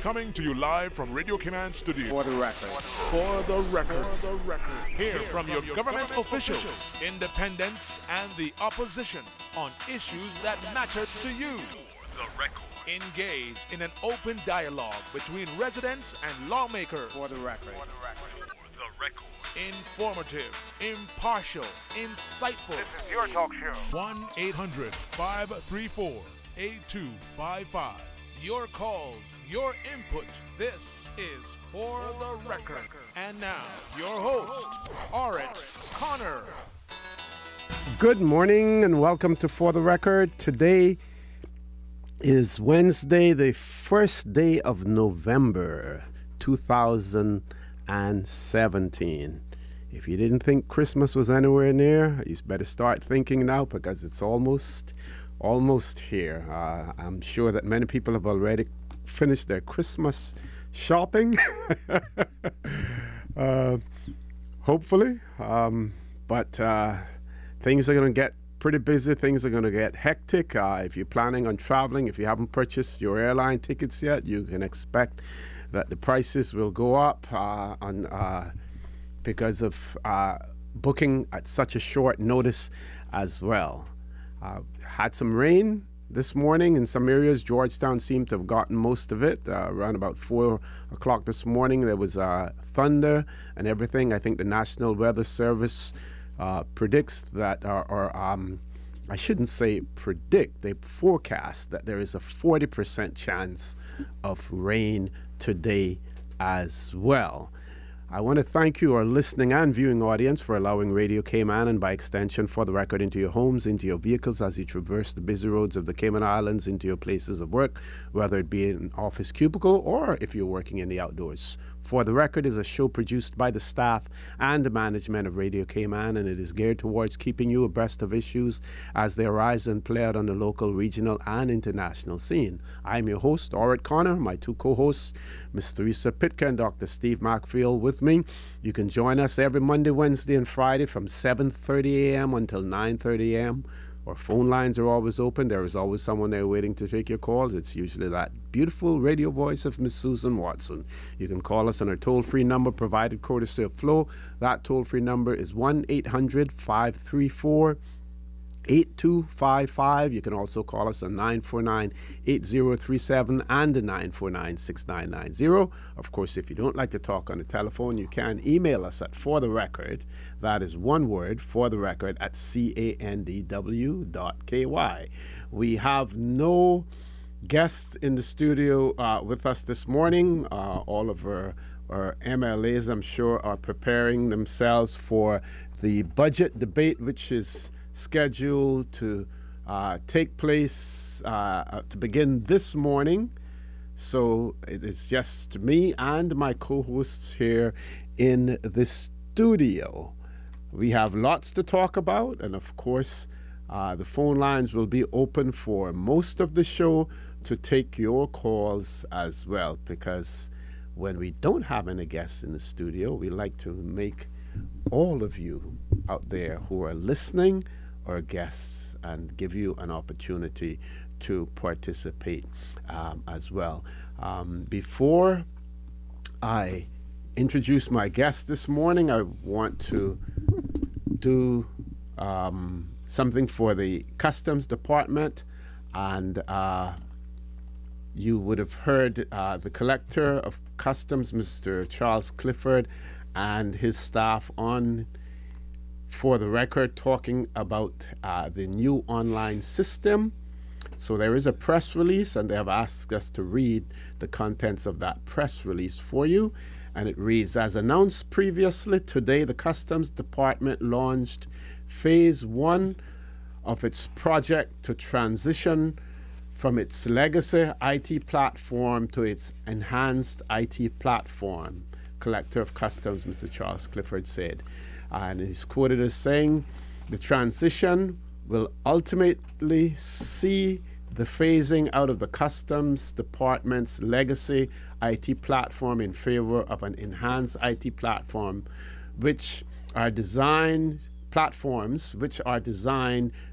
Coming to you live from Radio Cayman Studio. For the record. For the record. Hear from your government officials, independents, and the opposition on issues that matter to you. The record. Engage in an open dialogue between residents and lawmakers. For the record. The record. Informative, impartial, insightful. This is your talk show. 1-800-534-8255. Your calls, your input. This is For the Record. And now, your host, Orit Connor. Good morning and welcome to For the Record. Today is Wednesday, the first day of November 2017. If you didn't think Christmas was anywhere near, you better start thinking now because it's almost here. I'm sure that many people have already finished their Christmas shopping, hopefully. But things are going to get pretty busy. Things are going to get hectic. If you're planning on traveling, if you haven't purchased your airline tickets yet, you can expect that the prices will go up because of booking at such a short notice as well. Had some rain this morning in some areas. Georgetown seemed to have gotten most of it. Around about 4 o'clock this morning, there was thunder and everything. I think the National Weather Service predicts that, I shouldn't say predict, they forecast that there is a 40% chance of rain today as well. I want to thank you, our listening and viewing audience, for allowing Radio Cayman and by extension For the Record into your homes, into your vehicles as you traverse the busy roads of the Cayman Islands, into your places of work, whether it be in an office cubicle or if you're working in the outdoors. For the Record is a show produced by the staff and the management of Radio Cayman, and it is geared towards keeping you abreast of issues as they arise and play out on the local, regional, and international scene. I'm your host, Orit Connor. My two co-hosts, Ms. Theresa Pitka and Dr. Steve Macfield, with me. You can join us every Monday, Wednesday, and Friday from 7:30 a.m. until 9:30 a.m. Our phone lines are always open. There is always someone there waiting to take your calls. It's usually that beautiful radio voice of Miss Susan Watson. You can call us on our toll-free number provided courtesy of Flo. That toll-free number is 1-800-534-8255. You can also call us on 949-8037 and the 949-6990. Of course, if you don't like to talk on the telephone, you can email us at For the Record. That is one word, For the Record, at candw.ky. We have no guests in the studio with us this morning. All of our MLAs, I'm sure, are preparing themselves for the budget debate, which is scheduled to take place to begin this morning. So it is just me and my co-hosts here in the studio. We have lots to talk about, and of course the phone lines will be open for most of the show to take your calls as well, because when we don't have any guests in the studio, we like to make all of you out there who are listening our guests and give you an opportunity to participate as well. Before I introduce my guest this morning, I want to do something for the Customs Department, and you would have heard the Collector of Customs, Mr. Charles Clifford, and his staff on For the Record talking about the new online system. So there is a press release, and they have asked us to read the contents of that press release for you. And it reads, as announced previously, today the Customs Department launched Phase 1 of its project to transition from its legacy IT platform to its enhanced IT platform, Collector of Customs, Mr. Charles Clifford said. And he's quoted as saying, the transition will ultimately see the phasing out of the Customs Department's legacy IT platform in favor of an enhanced IT platform, which are designed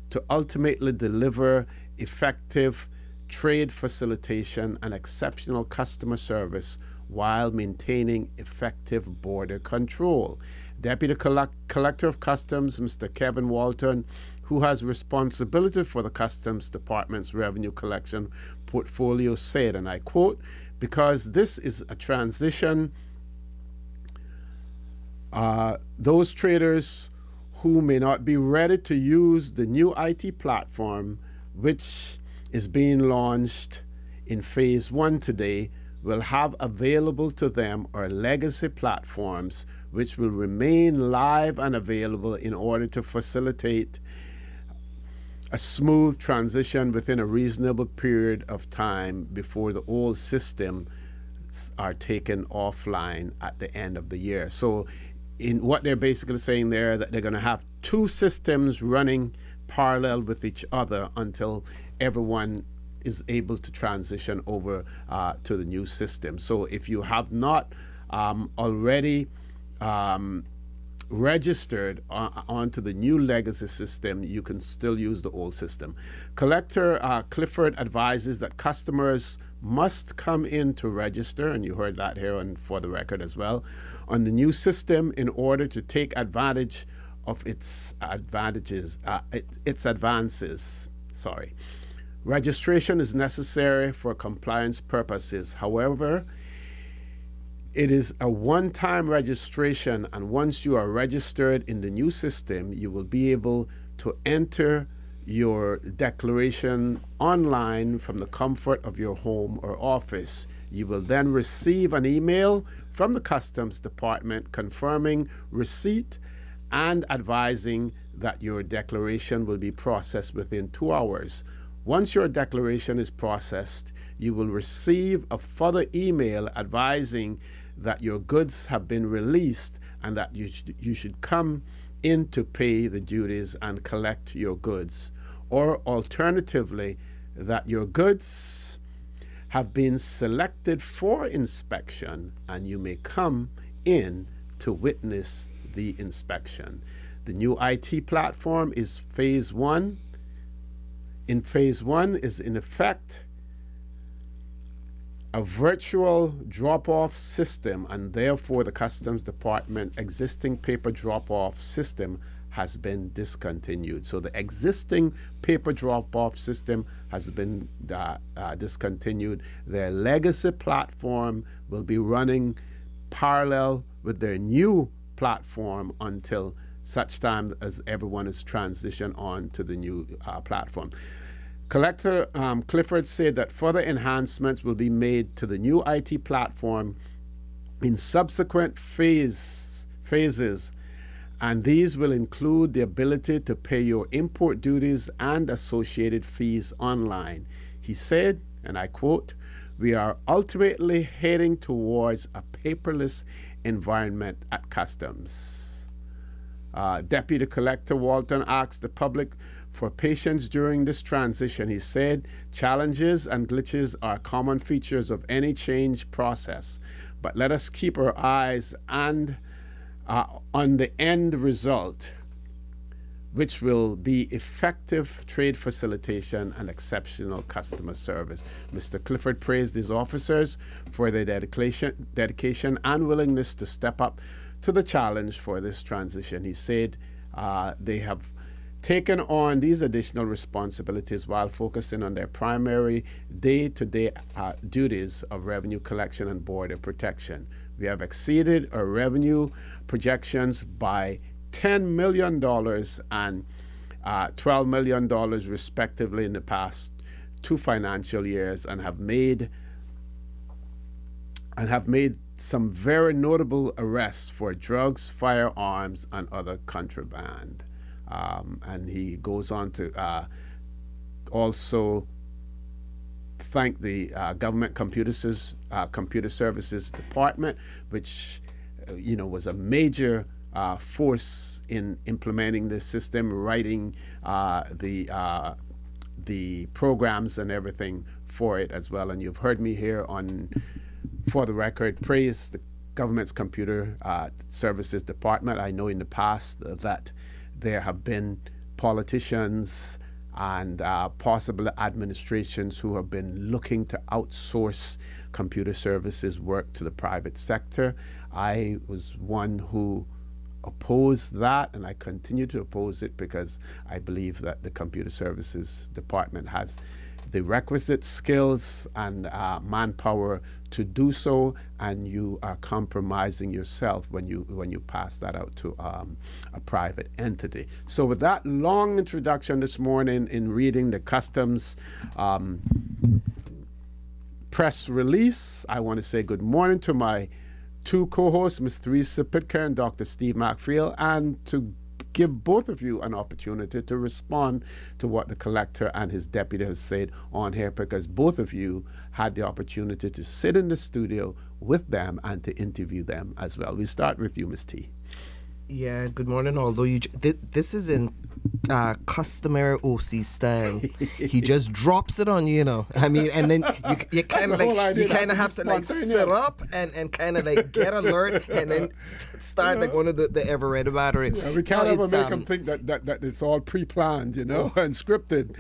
to ultimately deliver effective trade facilitation, and exceptional customer service while maintaining effective border control. Deputy Collector of Customs, Mr. Kevin Walton, who has responsibility for the Customs Department's revenue collection portfolio, said, and I quote, "Because this is a transition, those traders who may not be ready to use the new IT platform, which is being launched in phase 1 today, will have available to them our legacy platforms, which will remain live and available in order to facilitate a smooth transition within a reasonable period of time before the old systems are taken offline at the end of the year." So in what they're basically saying there, that they're going to have 2 systems running parallel with each other until everyone is able to transition over to the new system. So if you have not already registered onto the new legacy system, you can still use the old system. Collector Clifford advises that customers must come in to register, and you heard that here on For the Record as well, on the new system in order to take advantage of its advances. Registration is necessary for compliance purposes. However, it is a one-time registration, and once you are registered in the new system, you will be able to enter your declaration online from the comfort of your home or office. You will then receive an email from the Customs Department confirming receipt and advising that your declaration will be processed within 2 hours. Once your declaration is processed, you will receive a further email advising that your goods have been released and that you should come in to pay the duties and collect your goods. Or alternatively, that your goods have been selected for inspection and you may come in to witness the inspection. The new IT platform is phase 1. In phase 1 is in effect a virtual drop-off system, and therefore the Customs Department existing paper drop-off system has been discontinued. So the existing paper drop-off system has been discontinued. Their legacy platform will be running parallel with their new platform until such time as everyone is transitioned on to the new platform. Collector Clifford said that further enhancements will be made to the new IT platform in subsequent phases, and these will include the ability to pay your import duties and associated fees online. He said, and I quote, "We are ultimately heading towards a paperless environment at Customs." Deputy Collector Walton asked the public for patience during this transition. He said, "Challenges and glitches are common features of any change process, but let us keep our eyes on the end result, which will be effective trade facilitation and exceptional customer service." Mr. Clifford praised his officers for their dedication and willingness to step up to the challenge for this transition. He said they have taken on these additional responsibilities while focusing on their primary day-to-day duties of revenue collection and border protection. We have exceeded our revenue projections by $10 million and $12 million respectively in the past 2 financial years, and have made some very notable arrests for drugs, firearms, and other contraband. And he goes on to also thank the Government Computer Services Department, which was a major force in implementing this system, writing the programs and everything for it as well. And you've heard me here on For the Record praise the Government's Computer Services Department. I know in the past that there have been politicians and possible administrations who have been looking to outsource computer services work to the private sector. I was one who opposed that, and I continue to oppose it because I believe that the computer services department has the requisite skills and manpower to do so, and you are compromising yourself when you pass that out to a private entity. So with that long introduction this morning in reading the customs press release, I want to say good morning to my two co-hosts, Ms. Teresa Pitker and Dr. Steve McFriel, and to give both of you an opportunity to respond to what the collector and his deputy has said on here, because both of you had the opportunity to sit in the studio with them and to interview them as well. We start with you, Ms. T. Yeah, good morning. Although this is in customary OC style, he just drops it on you, you know. I mean, and then you kind of have to like sit up and kind of like get alert and then start like one of the ever-ready battery. Yeah, we can't ever make them think that it's all pre-planned, you know, and scripted.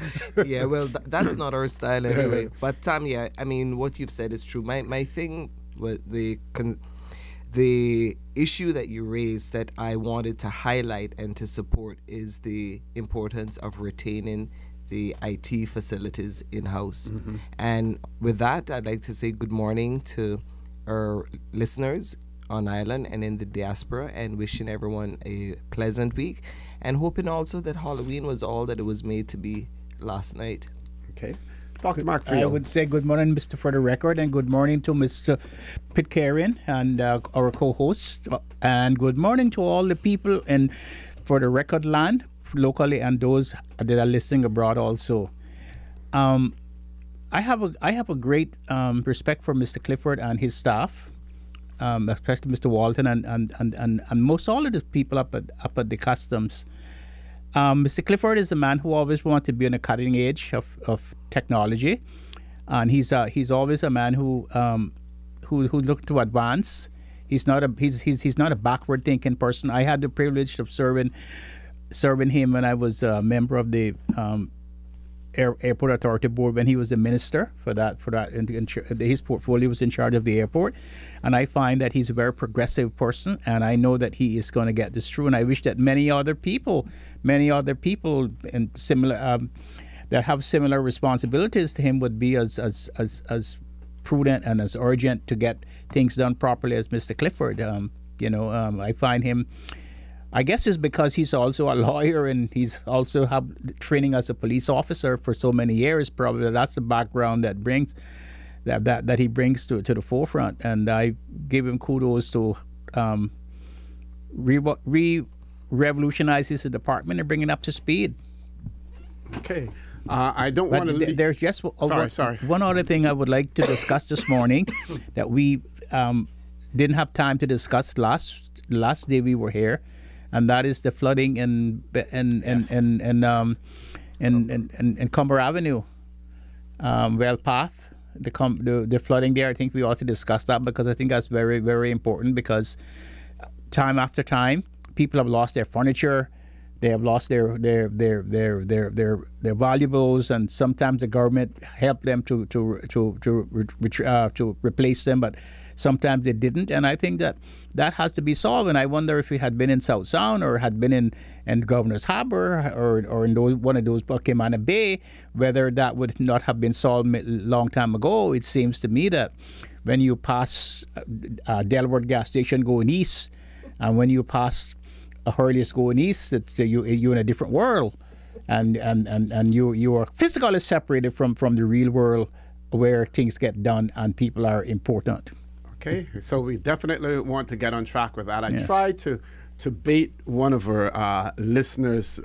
Yeah, well, that's not our style anyway. But yeah, I mean, what you've said is true. My thing with the issue that you raised that I wanted to highlight and to support is the importance of retaining the IT facilities in-house. Mm-hmm. And with that, I'd like to say good morning to our listeners on island and in the diaspora, and wishing everyone a pleasant week, and hoping also that Halloween was all that it was made to be last night. Okay. Dr. McFriel. I would say good morning, Mr. For the Record, and good morning to Mr. Pitcairn and our co-host, and good morning to all the people in For the Record land, locally, and those that are listening abroad also. I have a great respect for Mr. Clifford and his staff, especially Mr. Walton and most all of the people up at the customs. Mr. Clifford is a man who always wanted to be on the cutting edge of technology, and he's always a man who looked to advance. He's not a backward thinking person. I had the privilege of serving him when I was a member of the Airport Authority Board when he was a minister for that. His portfolio was in charge of the airport, and I find that he's a very progressive person, and I know that he is going to get this through. And I wish that many other people and similar that have similar responsibilities to him would be as prudent and as urgent to get things done properly as Mr. Clifford. I find him. I guess it's because he's also a lawyer and he's also have training as a police officer for so many years. Probably that's the background that brings that he brings to the forefront. And I give him kudos to revolutionize his department and bring it up to speed. Okay. I don't want to. There's just sorry. One other thing I would like to discuss this morning that we didn't have time to discuss last day we were here. And that is the flooding in Cumber Avenue, Well Path, the flooding there. I think we ought to discuss that because I think that's very, very important, because time after time people have lost their furniture, they have lost their valuables, and sometimes the government helped them to replace them, but sometimes they didn't. And I think that has to be solved. And I wonder if we had been in South Sound or had been in Governor's Harbor or in one of those Cayman Bay, whether that would not have been solved a long time ago. It seems to me that when you pass Delaware gas station going east, and when you pass Hurley's going east, you're in a different world, and you are physically separated from the real world where things get done and people are important. Okay, so we definitely want to get on track with that. I tried to bait one of our listeners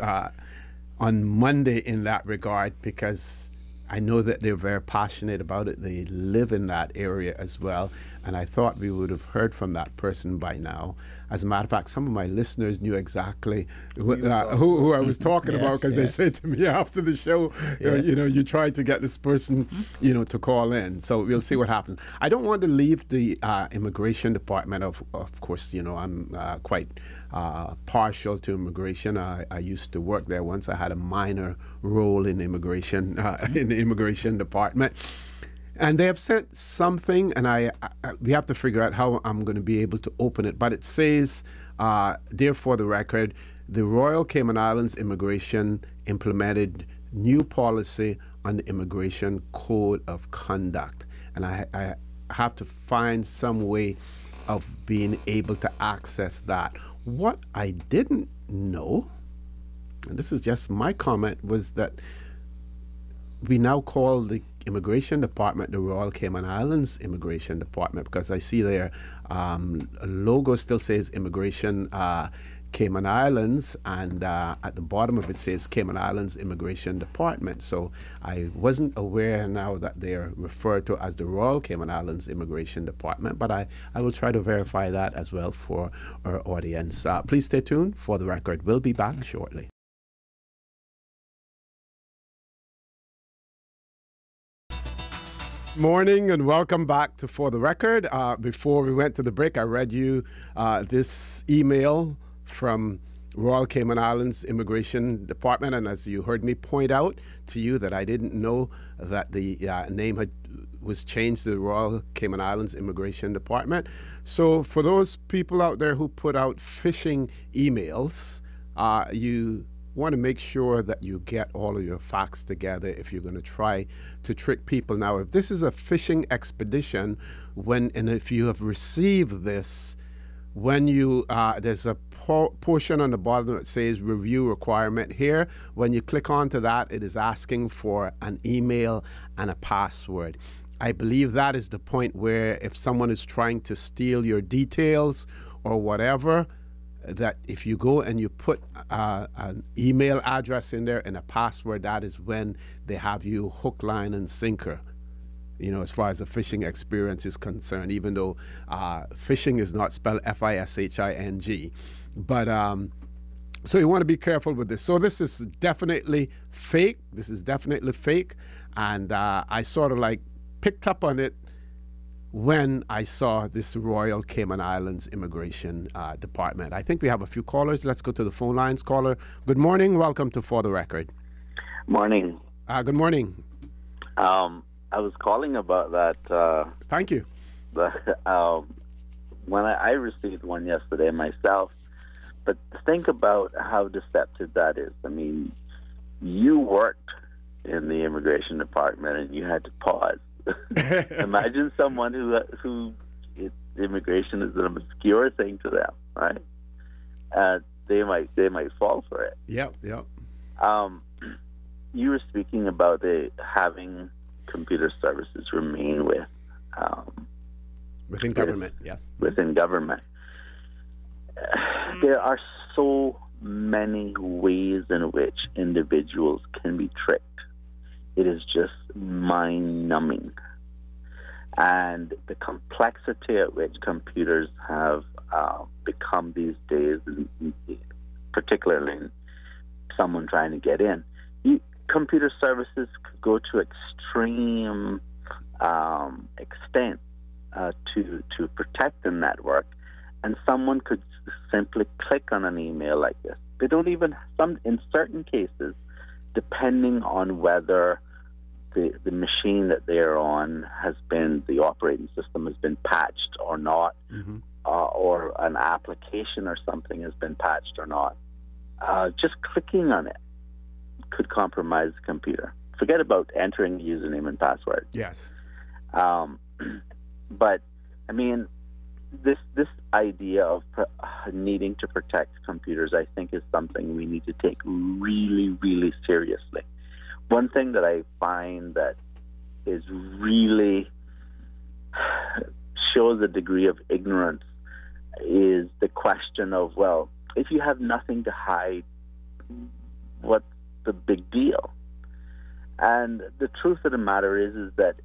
on Monday in that regard, because I know that they're very passionate about it. They live in that area as well. And I thought we would have heard from that person by now. As a matter of fact, some of my listeners knew exactly who I was talking about, because they said to me after the show, you tried to get this person, to call in. So we'll see what happens. I don't want to leave the immigration department. Of course, I'm quite partial to immigration. I used to work there once. I had a minor role in immigration, in the immigration department. And they have sent something, and we have to figure out how I'm going to be able to open it. But it says, dear For the Record, the Royal Cayman Islands Immigration implemented new policy on the Immigration Code of Conduct. And I have to find some way of being able to access that. What I didn't know, and this is just my comment, was that we now call the Immigration Department the Royal Cayman Islands Immigration Department, because I see their logo still says Immigration Cayman Islands, and at the bottom of it says Cayman Islands Immigration Department. So I wasn't aware now that they are referred to as the Royal Cayman Islands Immigration Department, but I will try to verify that as well for our audience. Please stay tuned. For the Record, we'll be back shortly. Morning and welcome back to For the Record. Before we went to the break, I read you this email from Royal Cayman Islands Immigration Department, and as you heard me point out to you that I didn't know that the name was changed to the Royal Cayman Islands Immigration Department. So for those people out there who put out phishing emails, you want to make sure that you get all of your facts together if you're going to try to trick people. Now, if this is a fishing expedition, and if you have received this, when you there's a portion on the bottom that says review requirement here. When you click onto that, it is asking for an email and a password. I believe that is the point where if someone is trying to steal your details or whatever, that if you go and you put an email address in there and a password, that is when they have you hook, line, and sinker, as far as the phishing experience is concerned, even though phishing is not spelled F-I-S-H-I-N-G. But so you want to be careful with this. So this is definitely fake. This is definitely fake. And I sort of like picked up on it when I saw this Royal Cayman Islands Immigration Department. I think we have a few callers. Let's go to the phone lines. Caller, good morning. Welcome to For the Record. Morning. Good morning. I was calling about that. Thank you. When I received one yesterday myself, but think about how deceptive that is. I mean, you worked in the immigration department and you had to pause. Imagine someone who immigration is an obscure thing to them, right? They might fall for it. Yep. You were speaking about having computer services remain within government. Yes, within government. There are so many ways in which individuals can be tricked. It is just mind-numbing. And the complexity at which computers have become these days, particularly in someone trying to get in, computer services could go to extreme extent to protect the network, and someone could simply click on an email like this. They don't even, in certain cases, depending on whether the machine that they're on the operating system has been patched or not, or an application or something has been patched or not. Just clicking on it could compromise the computer. Forget about entering the username and password. Yes. But, I mean, this idea of needing to protect computers, I think, is something we need to take really, really seriously. One thing that I find that is really shows a degree of ignorance is the question of, well, if you have nothing to hide, what's the big deal? And the truth of the matter is that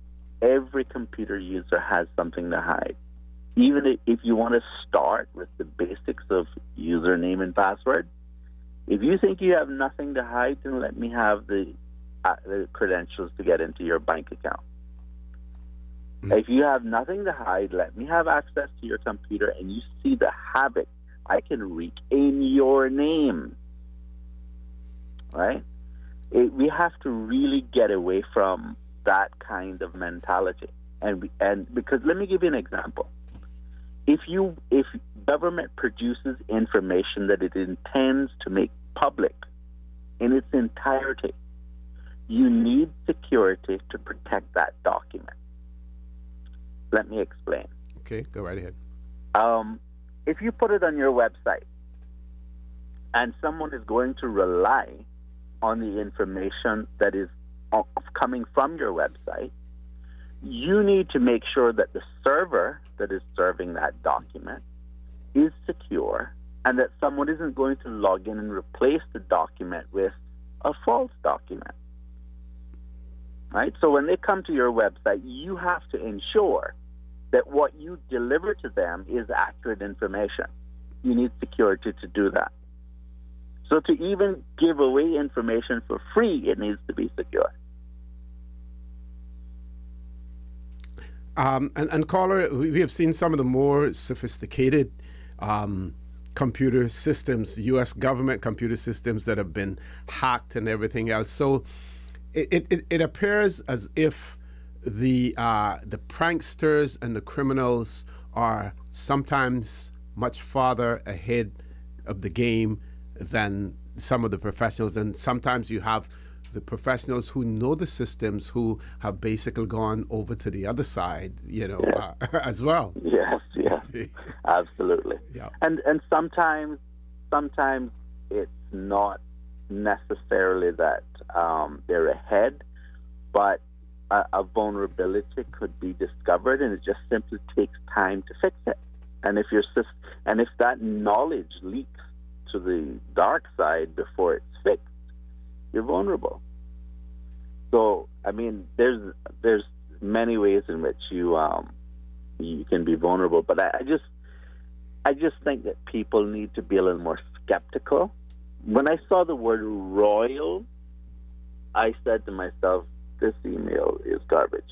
every computer user has something to hide. Even if you want to start with the basics of username and password, if you think you have nothing to hide, then let me have the credentials to get into your bank account. If you have nothing to hide, let me have access to your computer, and you see the havoc I can wreak in your name. Right? We have to really get away from that kind of mentality. And because let me give you an example. If government produces information that it intends to make public in its entirety, you need security to protect that document. Let me explain. Okay, go right ahead. If you put it on your website and someone is going to rely on the information that is coming from your website, you need to make sure that the server that is serving that document is secure and that someone isn't going to log in and replace the document with a false document. Right? So when they come to your website, you have to ensure that what you deliver to them is accurate information. You need security to do that. So to even give away information for free, it needs to be secure. And caller, we have seen some of the more sophisticated computer systems, U.S. government computer systems that have been hacked and everything else. So it appears as if the pranksters and the criminals are sometimes much farther ahead of the game than some of the professionals. And sometimes you have the professionals who know the systems who have basically gone over to the other side, as well. Yes, absolutely. Yeah. And sometimes it's not necessarily that they're ahead, but a vulnerability could be discovered, and it just simply takes time to fix it. And if that knowledge leaks to the dark side before it's fixed, you're vulnerable. So, I mean, there's many ways in which you can be vulnerable, but I just think that people need to be a little more skeptical. When I saw the word royal, I said to myself, this email is garbage.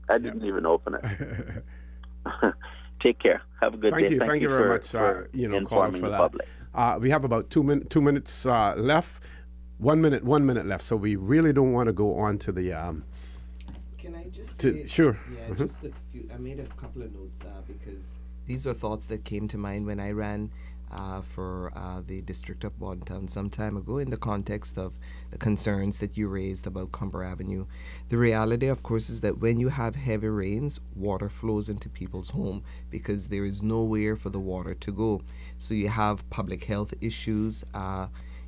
I didn't even open it. Take care. Have a good day. Thank you very much, caller, for that. We have about 2 minutes left. 1 minute left. So we really don't want to go on to the. Can I just say, sure? Yeah, just a few. I made a couple of notes because these are thoughts that came to mind when I ran for the District of Bontown some time ago in the context of the concerns that you raised about Cumber Avenue. The reality, of course, is that when you have heavy rains, water flows into people's home because there is nowhere for the water to go. So you have public health issues.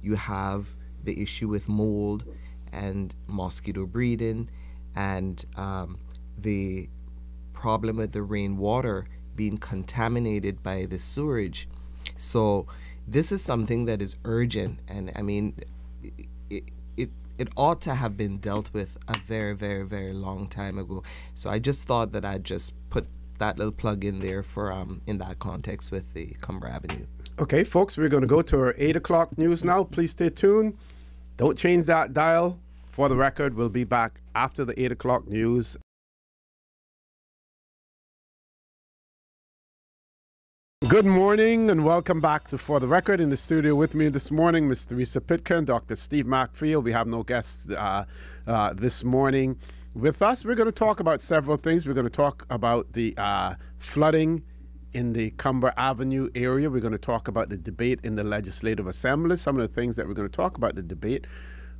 You have the issue with mold and mosquito breeding, and the problem with the rainwater being contaminated by the sewage. So this is something that is urgent, and I mean, it ought to have been dealt with a very, very, very long time ago. So I just thought that I'd just put that little plug in there for in that context with the Cumber Avenue. Okay, folks, we're going to go to our 8 o'clock news now. Please stay tuned. Don't change that dial. For the record, we'll be back after the 8 o'clock news. Good morning and welcome back to For the Record. In the studio with me this morning, Ms. Teresa Pitkin, Dr. Steve Macfield. We have no guests this morning with us. We're going to talk about several things. We're going to talk about the flooding in the Cumber Avenue area. We're going to talk about the debate in the Legislative Assembly. Some of the things that we're going to talk about the debate.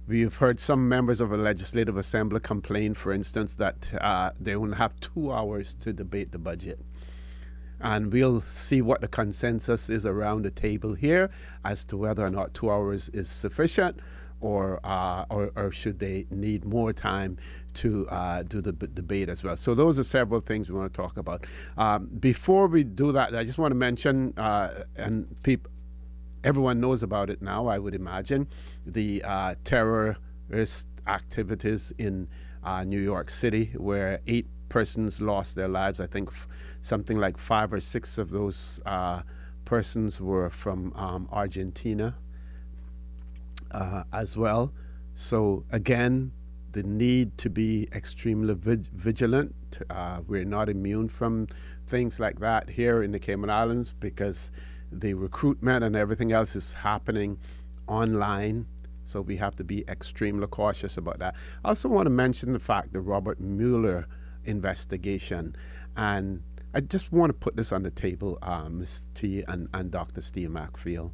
We've heard some members of the Legislative Assembly complain, for instance, that they only have 2 hours to debate the budget. And we'll see what the consensus is around the table here as to whether or not 2 hours is sufficient, or should they need more time to do the debate as well. So those are several things we want to talk about. Before we do that, I just want to mention, and everyone knows about it now, I would imagine, the terrorist activities in New York City, where 8 persons lost their lives. I think something like 5 or 6 of those persons were from Argentina as well. So again, the need to be extremely vigilant. We're not immune from things like that here in the Cayman Islands, because the recruitment and everything else is happening online. So we have to be extremely cautious about that. I also want to mention the fact the Robert Mueller investigation. And I just want to put this on the table, Ms. T and Dr. Steve Macfield.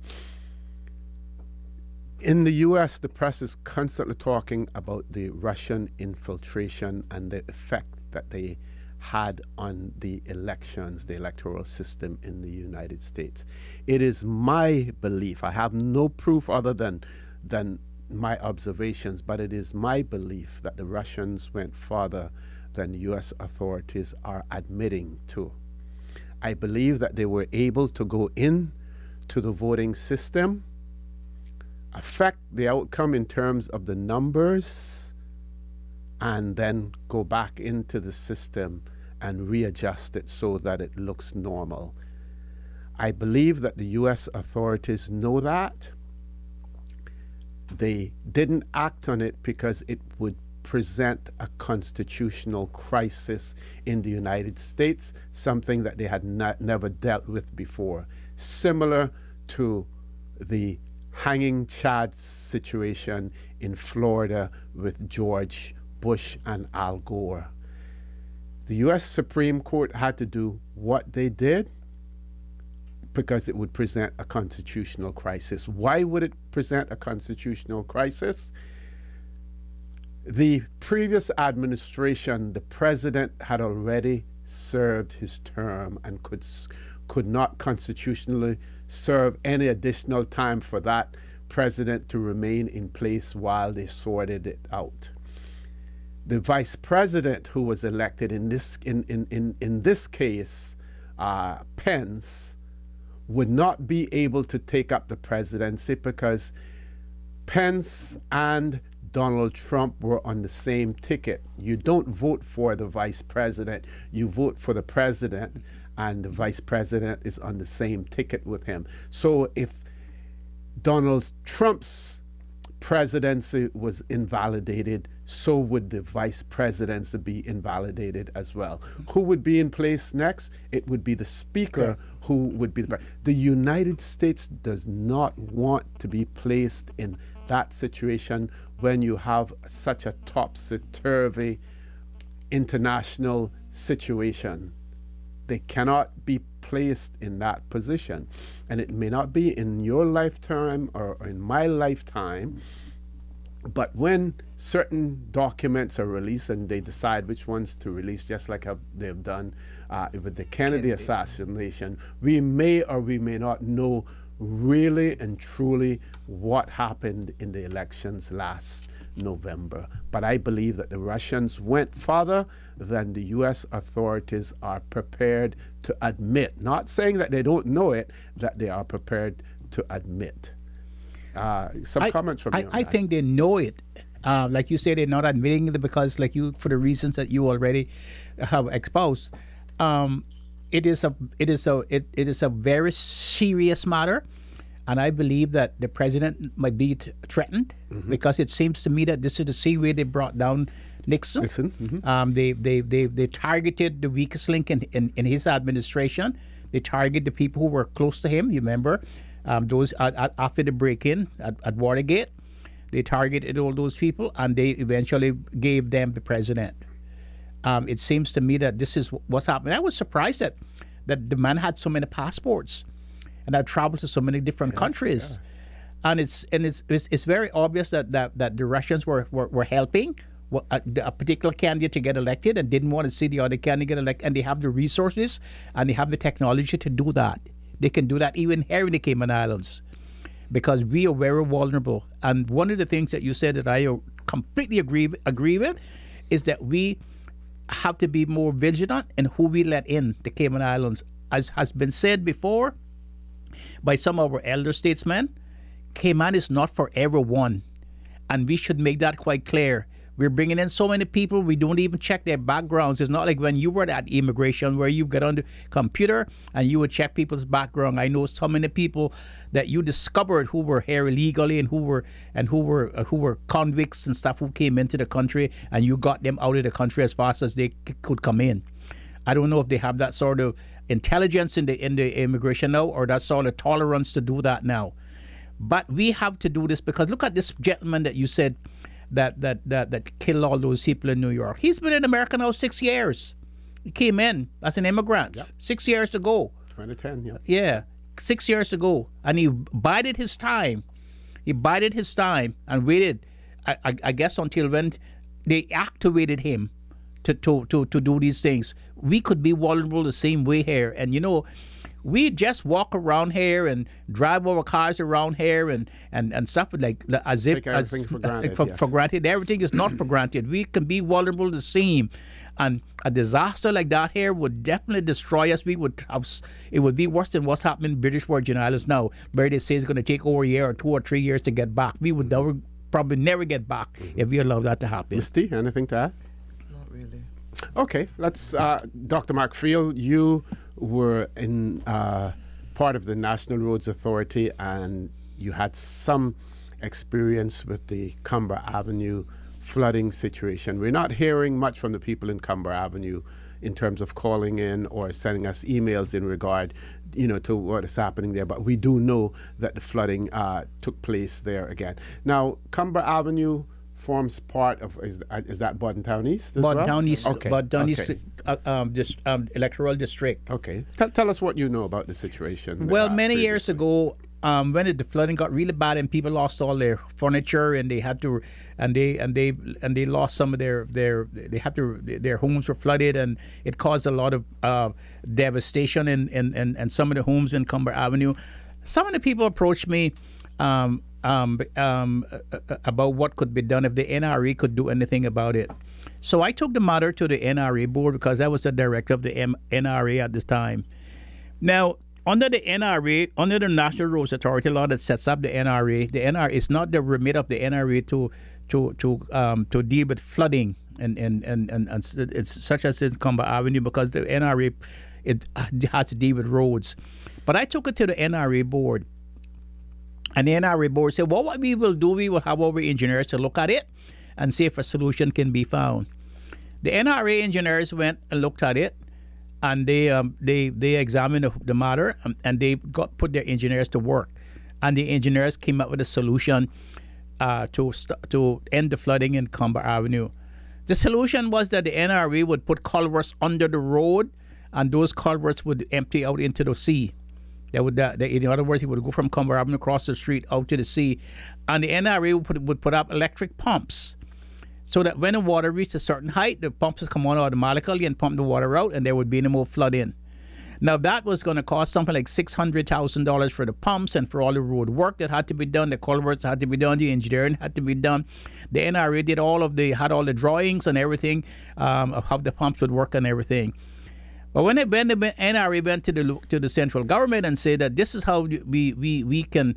In the U.S., the press is constantly talking about the Russian infiltration and the effect that they had on the elections, the electoral system in the United States. It is my belief, I have no proof other than my observations, but it is my belief that the Russians went farther than the U.S. authorities are admitting to. I believe that they were able to go in to the voting system, affect the outcome in terms of the numbers, and then go back into the system and readjust it so that it looks normal. I believe that the U.S. authorities know that. They didn't act on it because it would present a constitutional crisis in the United States, something that they had never dealt with before, similar to the hanging Chad situation in Florida with George Bush and Al Gore. The U.S. Supreme Court had to do what they did because it would present a constitutional crisis. Why would it present a constitutional crisis? The previous administration, the president had already served his term and could not constitutionally serve any additional time for that president to remain in place while they sorted it out. The vice president who was elected in this case, Pence, would not be able to take up the presidency because Pence and Donald Trump were on the same ticket. You don't vote for the vice president, you vote for the president, and the vice president is on the same ticket with him. So if Donald Trump's presidency was invalidated, so would the vice presidency be invalidated as well. Who would be in place next? It would be the speaker who would be the president. The United States does not want to be placed in that situation when you have such a topsy-turvy international situation. They cannot be placed in that position. And it may not be in your lifetime or in my lifetime, but when certain documents are released and they decide which ones to release, just like they've done with the Kennedy assassination, we may or we may not know really and truly what happened in the elections last November. But I believe that the Russians went farther than the U.S. authorities are prepared to admit. Not saying that they don't know it, that they are prepared to admit. Some comments from you on I that. think they know it. Like you say, they're not admitting it because, like you, for the reasons that you already have exposed, it is a very serious matter. And I believe that the president might be threatened because it seems to me that this is the same way they brought down Nixon. They targeted the weakest link in his administration. They targeted the people who were close to him. You remember those after the break-in at Watergate. They targeted all those people, and they eventually gave them the president. It seems to me that this is what's happening. I was surprised that the man had so many passports. And I've traveled to so many different countries, and it's very obvious that the Russians were helping a particular candidate to get elected and didn't want to see the other candidate get elected. And they have the resources and they have the technology to do that. They can do that even here in the Cayman Islands, because we are very vulnerable. And one of the things that you said that I completely agree with is that we have to be more vigilant in who we let in the Cayman Islands. As has been said before by some of our elder statesmen, Cayman is not for everyone. and we should make that quite clear. We're bringing in so many people, we don't even check their backgrounds. It's not like when you were at immigration where you get on the computer and you would check people's background. I know so many people that you discovered who were here illegally and who were convicts and stuff who came into the country, and you got them out of the country as fast as they could come in. I don't know if they have that sort of intelligence in the immigration now, or that sort of tolerance to do that now. But we have to do this because look at this gentleman that you said that killed all those people in New York. He's been in America now 6 years. He came in as an immigrant 6 years ago. 2010, yeah. Yeah, 6 years ago. And he bided his time. He bided his time and waited, I guess, until when they activated him to do these things. We could be vulnerable the same way here. And, you know, we just walk around here and drive our cars around here and stuff like as if take everything for granted. For granted. Everything is not for granted. We can be vulnerable the same. And a disaster like that here would definitely destroy us. It would be worse than what's happening in British Virgin Islands now, where they say it's going to take over a year or 2 or 3 years to get back. We would probably never get back if we allow that to happen. Misty, anything to add? Not really. Okay, let's, Dr. Markfield, you were in part of the National Roads Authority, and you had some experience with the Cumber Avenue flooding situation. We're not hearing much from the people in Cumber Avenue in terms of calling in or sending us emails in regard, to what is happening there, but we do know that the flooding took place there again. Now, Cumber Avenue forms part of, is that Bordentown East as well? Bordentown East, okay. Bordentown Okay. East electoral district. Okay. Tell us what you know about the situation. Well, many years ago, when the flooding got really bad and people lost all their furniture and they had to, and they lost some of their homes were flooded, and it caused a lot of devastation in some of the homes in Cumber Avenue. Some of the people approached me about what could be done if the NRA could do anything about it. So I took the matter to the NRA board because I was the director of the NRA at this time. Now, under the NRA, under the National Roads Authority law that sets up the NRA is not the remit of the NRA to deal with flooding and it's such as in Cumber Avenue, because the NRA it has to deal with roads. But I took it to the NRA board. And the NRA board said, well, what we will do, we will have our engineers to look at it and see if a solution can be found. The NRA engineers went and looked at it, and they examined the matter, and they put their engineers to work. And the engineers came up with a solution to end the flooding in Cumber Avenue. The solution was that the NRA would put culverts under the road, and those culverts would empty out into the sea. In other words, he would go from Cumber Avenue across the street out to the sea, and the NRA would put up electric pumps, so that when the water reached a certain height, the pumps would come on automatically and pump the water out, and there would be no more flooding. Now that was going to cost something like $600,000 for the pumps and for all the road work that had to be done. The culverts had to be done, the engineering had to be done. The NRA had all the drawings and everything of how the pumps would work and everything. But when the NRA went to the central government and said that this is how we can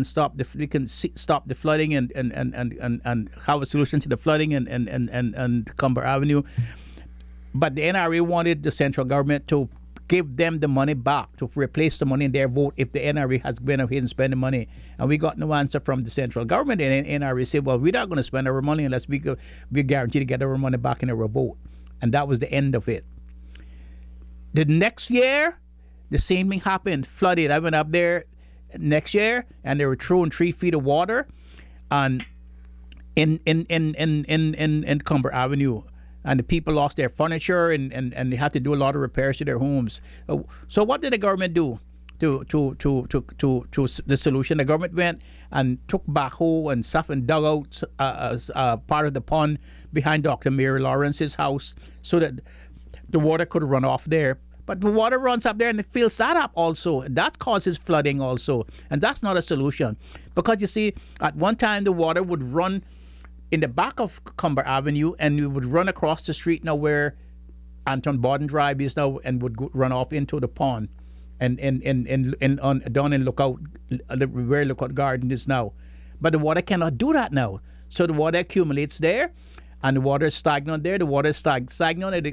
stop the flooding and have a solution to the flooding and Cumber Avenue, but the NRA wanted the central government to give them the money back, to replace the money in their vote if the NRA has been ahead and spend the money. And we got no answer from the central government, and the NRA said, well, we're not going to spend our money unless we guarantee to get our money back in our vote. And that was the end of it. The next year, the same thing happened. Flooded. I went up there next year, and they were throwing 3 feet of water, and in Cumber Avenue, and the people lost their furniture, and they had to do a lot of repairs to their homes. So what did the government do to the solution? The government went and took backhoe and stuff and dug out part of the pond behind Dr. Mary Lawrence's house so that the water could run off there. But the water runs up there and it fills that up also. That causes flooding also. And that's not a solution. Because you see, at one time the water would run in the back of Cumber Avenue, and it would run across the street now where Anton Borden Drive is now, and would run off into the pond and down in Lookout, where Lookout Garden is now. But the water cannot do that now. So the water accumulates there, and the water is stagnant there. The water is stagnant.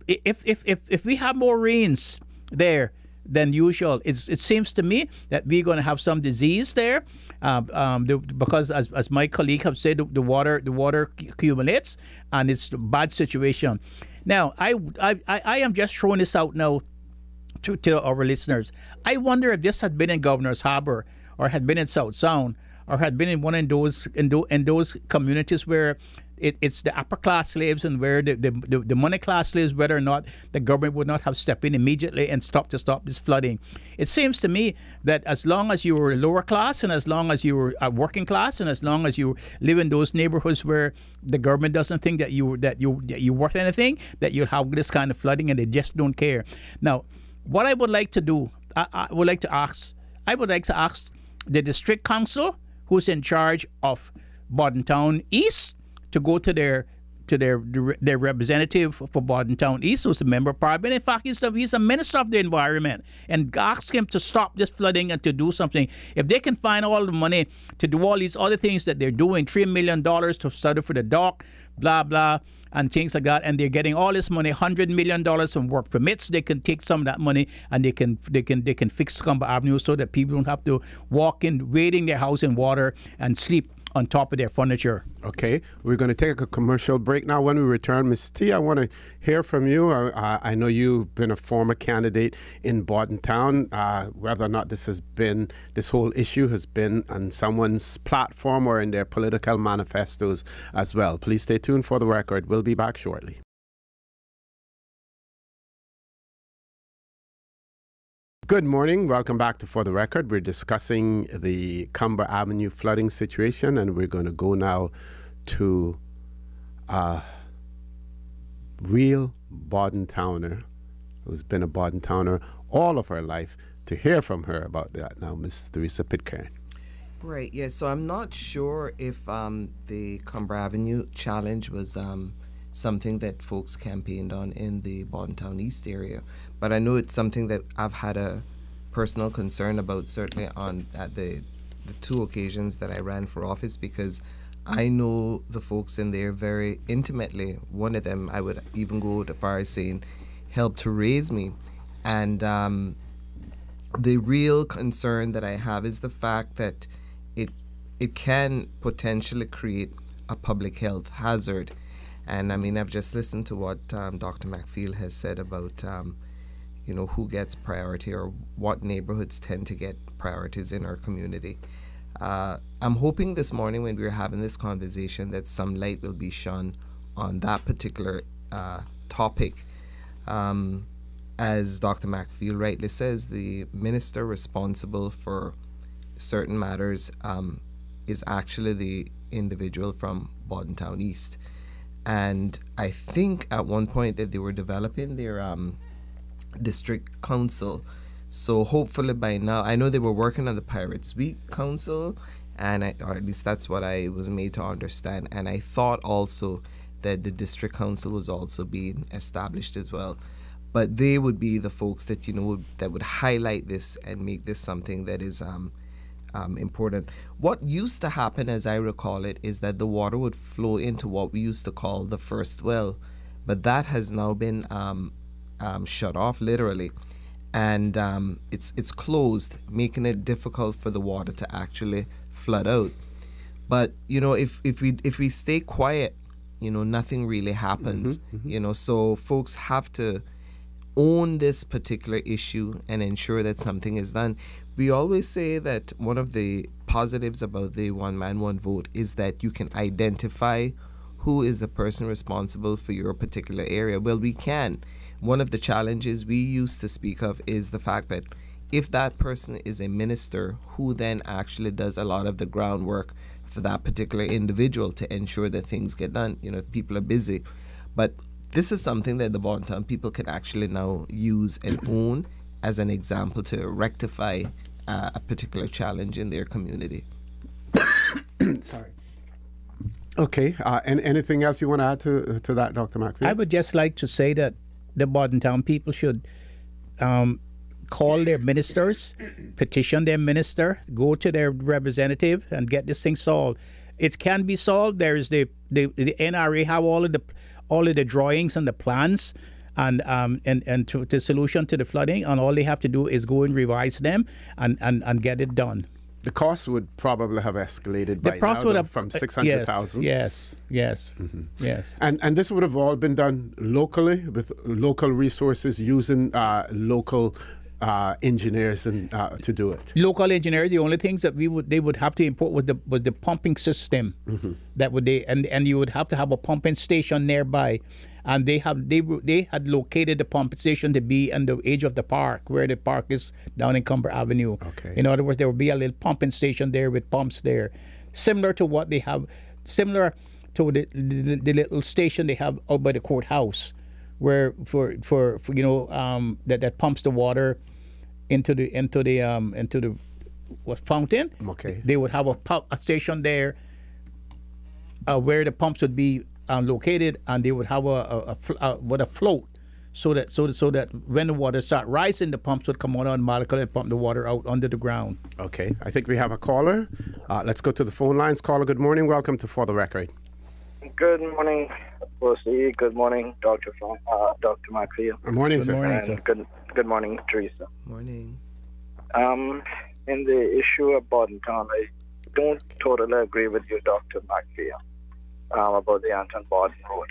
If we have more rains there than usual, it seems to me that we're going to have some disease there, because as my colleague have said, the water accumulates, and it's a bad situation. Now, I am just throwing this out now to our listeners. I wonder if this had been in Governor's Harbor, or had been in South Sound, or had been in one of those in those communities where it's the upper class slaves, and where the money class slaves, whether or not the government would not have stepped in immediately and stop this flooding. It seems to me that as long as you were lower class, and as long as you were a working class, and as long as you live in those neighborhoods where the government doesn't think that you worth anything, that you'll have this kind of flooding, and they just don't care. Now, what I would like to do, I would like to ask the district council, who's in charge of Bordentown East, to go to their representative for Bordentown East, who's a member of parliament. In fact, he's a minister of the environment, and ask him to stop this flooding and to do something. If they can find all the money to do all these other things that they're doing, $3 million to study for the dock, blah blah, and things like that, and they're getting all this money, $100 million from work permits. They can take some of that money, and they can fix Scumber Avenue so that people don't have to walk in, waiting their house in water, and sleep on top of their furniture. Okay, we're going to take a commercial break now. When we return, Ms. T, I want to hear from you. I know you've been a former candidate in Bordentown. Whether or not this whole issue has been on someone's platform or in their political manifestos as well. Please stay tuned for the record. We'll be back shortly. Good morning. Welcome back to For the Record. We're discussing the Cumber Avenue flooding situation, and we're going to go now to a real Bordentowner who's been a Bordentowner all of her life to hear from her about that now, Ms. Theresa Pitcairn. Right, yeah, so I'm not sure if the Cumber Avenue challenge was something that folks campaigned on in the Bordentown East area. But I know it's something that I've had a personal concern about, certainly at the two occasions that I ran for office, because I know the folks in there very intimately. One of them, I would even go as far as saying, helped to raise me. And the real concern that I have is the fact that it can potentially create a public health hazard. And I mean, I've just listened to what Dr. McField has said about who gets priority, or what neighborhoods tend to get priorities in our community. I'm hoping this morning, when we're having this conversation, that some light will be shone on that particular topic. As Dr. McField rightly says, the minister responsible for certain matters is actually the individual from Bordentown East. And I think at one point that they were developing their district council. So hopefully by now, I know they were working on the Pirates Week Council, or at least that's what I was made to understand. And I thought also that the district council was also being established as well. But they would be the folks that that would highlight this and make this something that is important. What used to happen, as I recall it, is that the water would flow into what we used to call the first well, but that has now been shut off, literally, and it's closed, making it difficult for the water to actually flood out. But if we stay quiet, nothing really happens. So folks have to own this particular issue and ensure that something is done. We always say that one of the positives about the one man, one vote is that you can identify who is the person responsible for your particular area. Well, we can. One of the challenges we used to speak of is the fact that if that person is a minister who then actually does a lot of the groundwork for that particular individual to ensure that things get done, if people are busy. But this is something that the Bordentown people can actually now use and own as an example to rectify a particular challenge in their community. Sorry. Okay. And anything else you want to add to that, Dr. McField? I would just like to say that the Bordentown people should call their ministers, petition their minister, go to their representative, and get this thing solved. It can be solved. There is the NRA have all of the drawings and the plans and to the solution to the flooding, and all they have to do is go and revise them and get it done. The cost would probably have escalated The by cost now would have from 600,000. Yes. And this would have all been done locally with local resources using local engineers and to do it. Local engineers. The only things that they would have to import was the pumping system. That would and you would have to have a pumping station nearby. And they had located the pump station to be on the edge of the park, where the park is down in Cumber Avenue. Okay. In other words, there would be a little pumping station there with pumps there, similar to what they have, similar to the little station they have out by the courthouse, where for that pumps the water into the fountain. Okay. They would have a station there where the pumps would be located, and they would have a float, so that when the water start rising, the pumps would come on automatically and pump the water out under the ground. Okay, I think we have a caller. Let's go to the phone lines. Caller, good morning. Welcome to For the Record. Good morning, Percy. Good morning, Dr. McPhail. Good morning, Good sir. morning, And sir. good morning, Teresa. Morning. In the issue of Bordentown, I don't totally agree with you, Dr. McPhail, about the Anton Borden Road.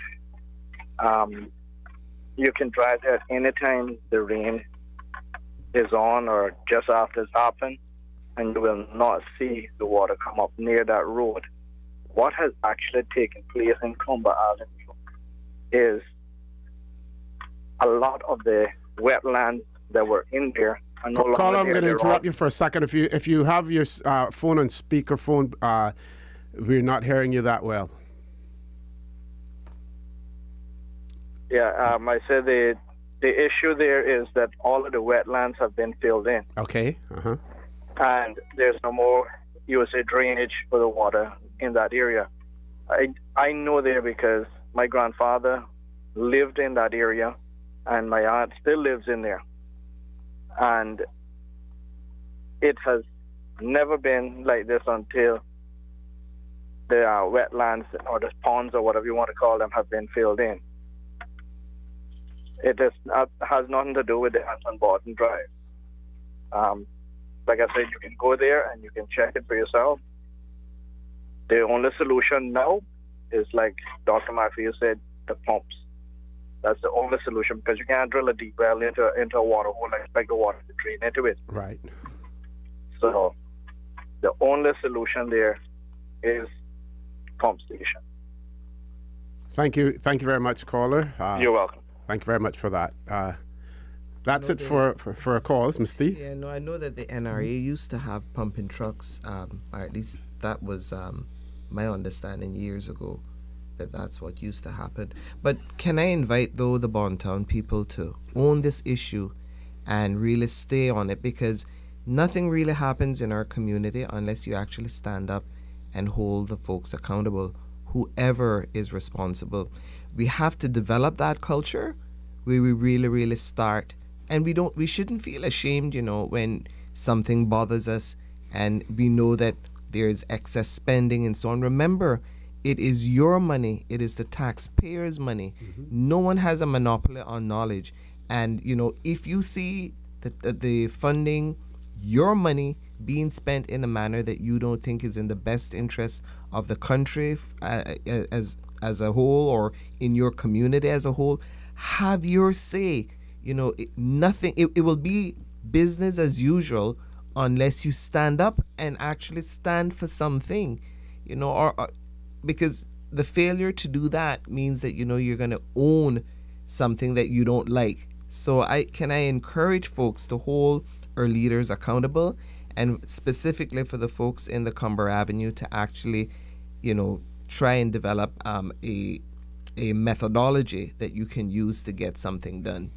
You can drive there anytime the rain is on or just after it's happened, and you will not see the water come up near that road. What has actually taken place in Cumber Avenue is a lot of the wetlands that were in there are no longer Caller, I'm there. going to They're interrupt all- you for a second. If you have your phone on speakerphone, we're not hearing you that well. Yeah, I said the issue there is that all of the wetlands have been filled in, Okay. and there's no more USA drainage for the water in that area. I know there because my grandfather lived in that area, and my aunt still lives in there. And it has never been like this until the wetlands or the ponds or whatever you want to call them have been filled in. It has nothing to do with the Anton Borden Drive. Like I said, you can go there and you can check it for yourself. The only solution now is, like Dr. Matthew said, the pumps. That's the only solution, because you can't drill a deep well into a water hole and expect the water to drain into it. Right. So the only solution there is pump station. Thank you very much, caller. You're welcome. Thank you very much for that. That's it for our calls, Ms. D. Yeah, no, I know that the NRA used to have pumping trucks, or at least that was my understanding years ago, that's what used to happen. But can I invite, though, the Bontown people to own this issue and really stay on it, because nothing really happens in our community unless you actually stand up and hold the folks accountable, whoever is responsible. We have to develop that culture where we really, really start, and we shouldn't feel ashamed, when something bothers us and we know that there's excess spending and so on. Remember, it is your money. It is the taxpayers' money. No one has a monopoly on knowledge. And, if you see the funding, your money being spent in a manner that you don't think is in the best interest of the country as a whole, or in your community as a whole, have your say. It will be business as usual unless you stand up and actually stand for something, or because the failure to do that means that you're going to own something that you don't like. So I encourage folks to hold our leaders accountable, and specifically for the folks in the Cumber Avenue to actually try and develop a methodology that you can use to get something done.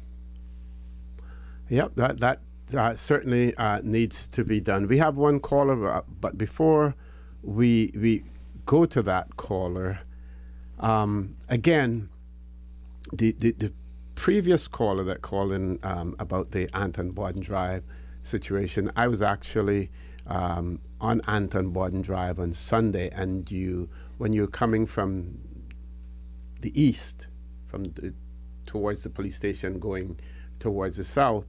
Yep, that certainly needs to be done. We have one caller, but before we go to that caller, again, the previous caller that called in about the Anton Borden Drive situation, I was actually on Anton Borden Drive on Sunday, and when you're coming from the east, towards the police station, going towards the south,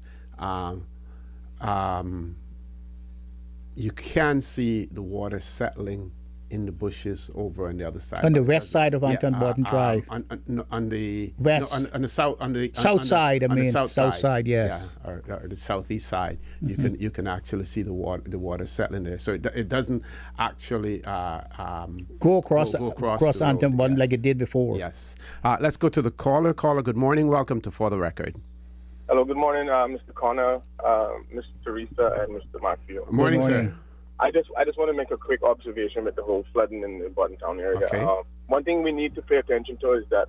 you can see the water settling in the bushes over on the other side. On the west side of Anton Borden Drive. On the west, no, on the south, on the south side. on the south side, yes, yeah, or the southeast side. You can actually see the water settling there. So it doesn't actually go across Anton Borden like it did before. Yes. Let's go to the caller. Caller, good morning. Welcome to For the Record. Hello, good morning, Mr. Connor, Mr. Teresa, and Mr. Matthew. Good morning, sir. I just want to make a quick observation with the whole flooding in the Borden Town area. Okay. One thing we need to pay attention to is that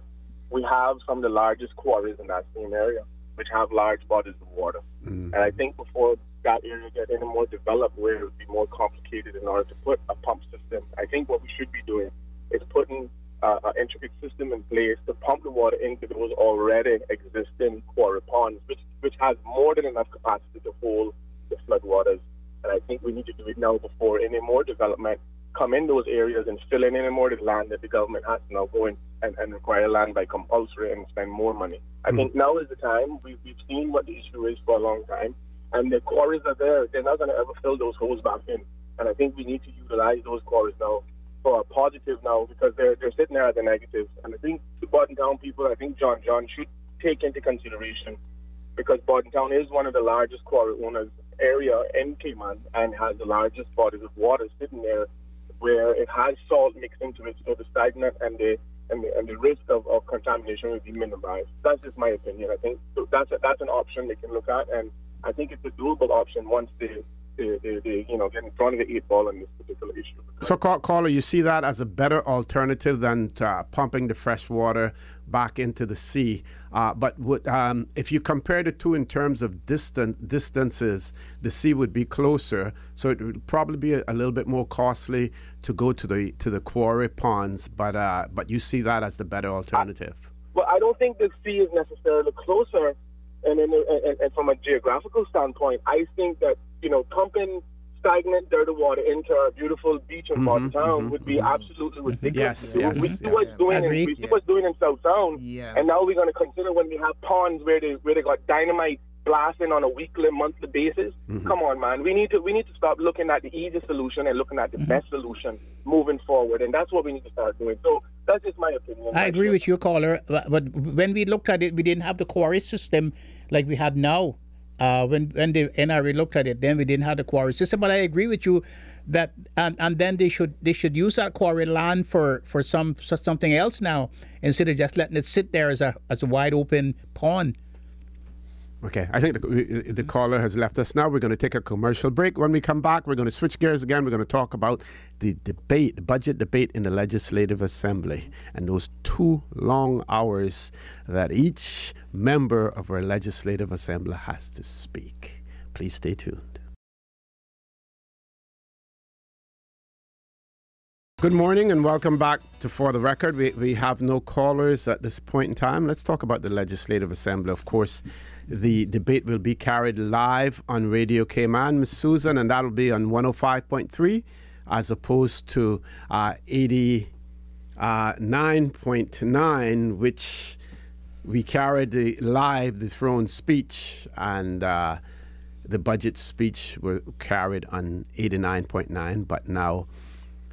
we have some of the largest quarries in that same area, which have large bodies of water. And I think before that area get any more developed, where it would be more complicated in order to put a pump system, I think what we should be doing is putting an intricate system in place to pump the water into those already existing quarry ponds, which has more than enough capacity to hold the flood waters. And I think we need to do it now before any more development come in those areas and fill in any more of the land that the government has to now go in and require land by compulsory and spend more money. I think now is the time. We've seen what the issue is for a long time, and the quarries are there. They're not going to ever fill those holes back in. And I think we need to utilize those quarries now for a positive now, because they're sitting there as a negative. And I think the Borden Town people, I think John should take into consideration, because Borden Town is one of the largest quarry owners area in Cayman and has the largest bodies of water sitting there, where it has salt mixed into it, so the stagnant and the risk of contamination will be minimized. That's just my opinion. I think that's an option they can look at, and I think it's a doable option once they get in front of the 8 ball on this particular issue. So, caller, you see that as a better alternative than pumping the fresh water back into the sea. But if you compare the two in terms of distances, the sea would be closer. So it would probably be a little bit more costly to go to the quarry ponds. But you see that as the better alternative. Well, I don't think the sea is necessarily closer, and from a geographical standpoint, I think that pumping stagnant dirty water into our beautiful beach in Borden Town would be absolutely ridiculous. Yes. We see what's doing in South Sound, and now we're going to consider when we have ponds where they got dynamite blasting on a weekly, monthly basis. Come on, man. We need to stop looking at the easy solution and looking at the best solution moving forward, and that's what we need to start doing. So that's just my opinion. I agree with you, caller. But when we looked at it, we didn't have the quarry system like we have now. When the NRA looked at it, then we didn't have the quarry system. But I agree with you that and then they should use that quarry land for something else now, instead of just letting it sit there as a wide open pond. Okay, I think the caller has left us now. We're going to take a commercial break. When we come back, we're going to switch gears again. We're going to talk about the budget debate in the Legislative Assembly, and those 2 long hours that each member of our Legislative Assembly has to speak. Please stay tuned. Good morning and welcome back to For the Record. We have no callers at this point in time. Let's talk about the Legislative Assembly. Of course, the debate will be carried live on Radio Cayman, Miss Susan, and that'll be on 105.3 as opposed to 89.9, which we carried the throne speech, and the budget speech were carried on 89.9, but now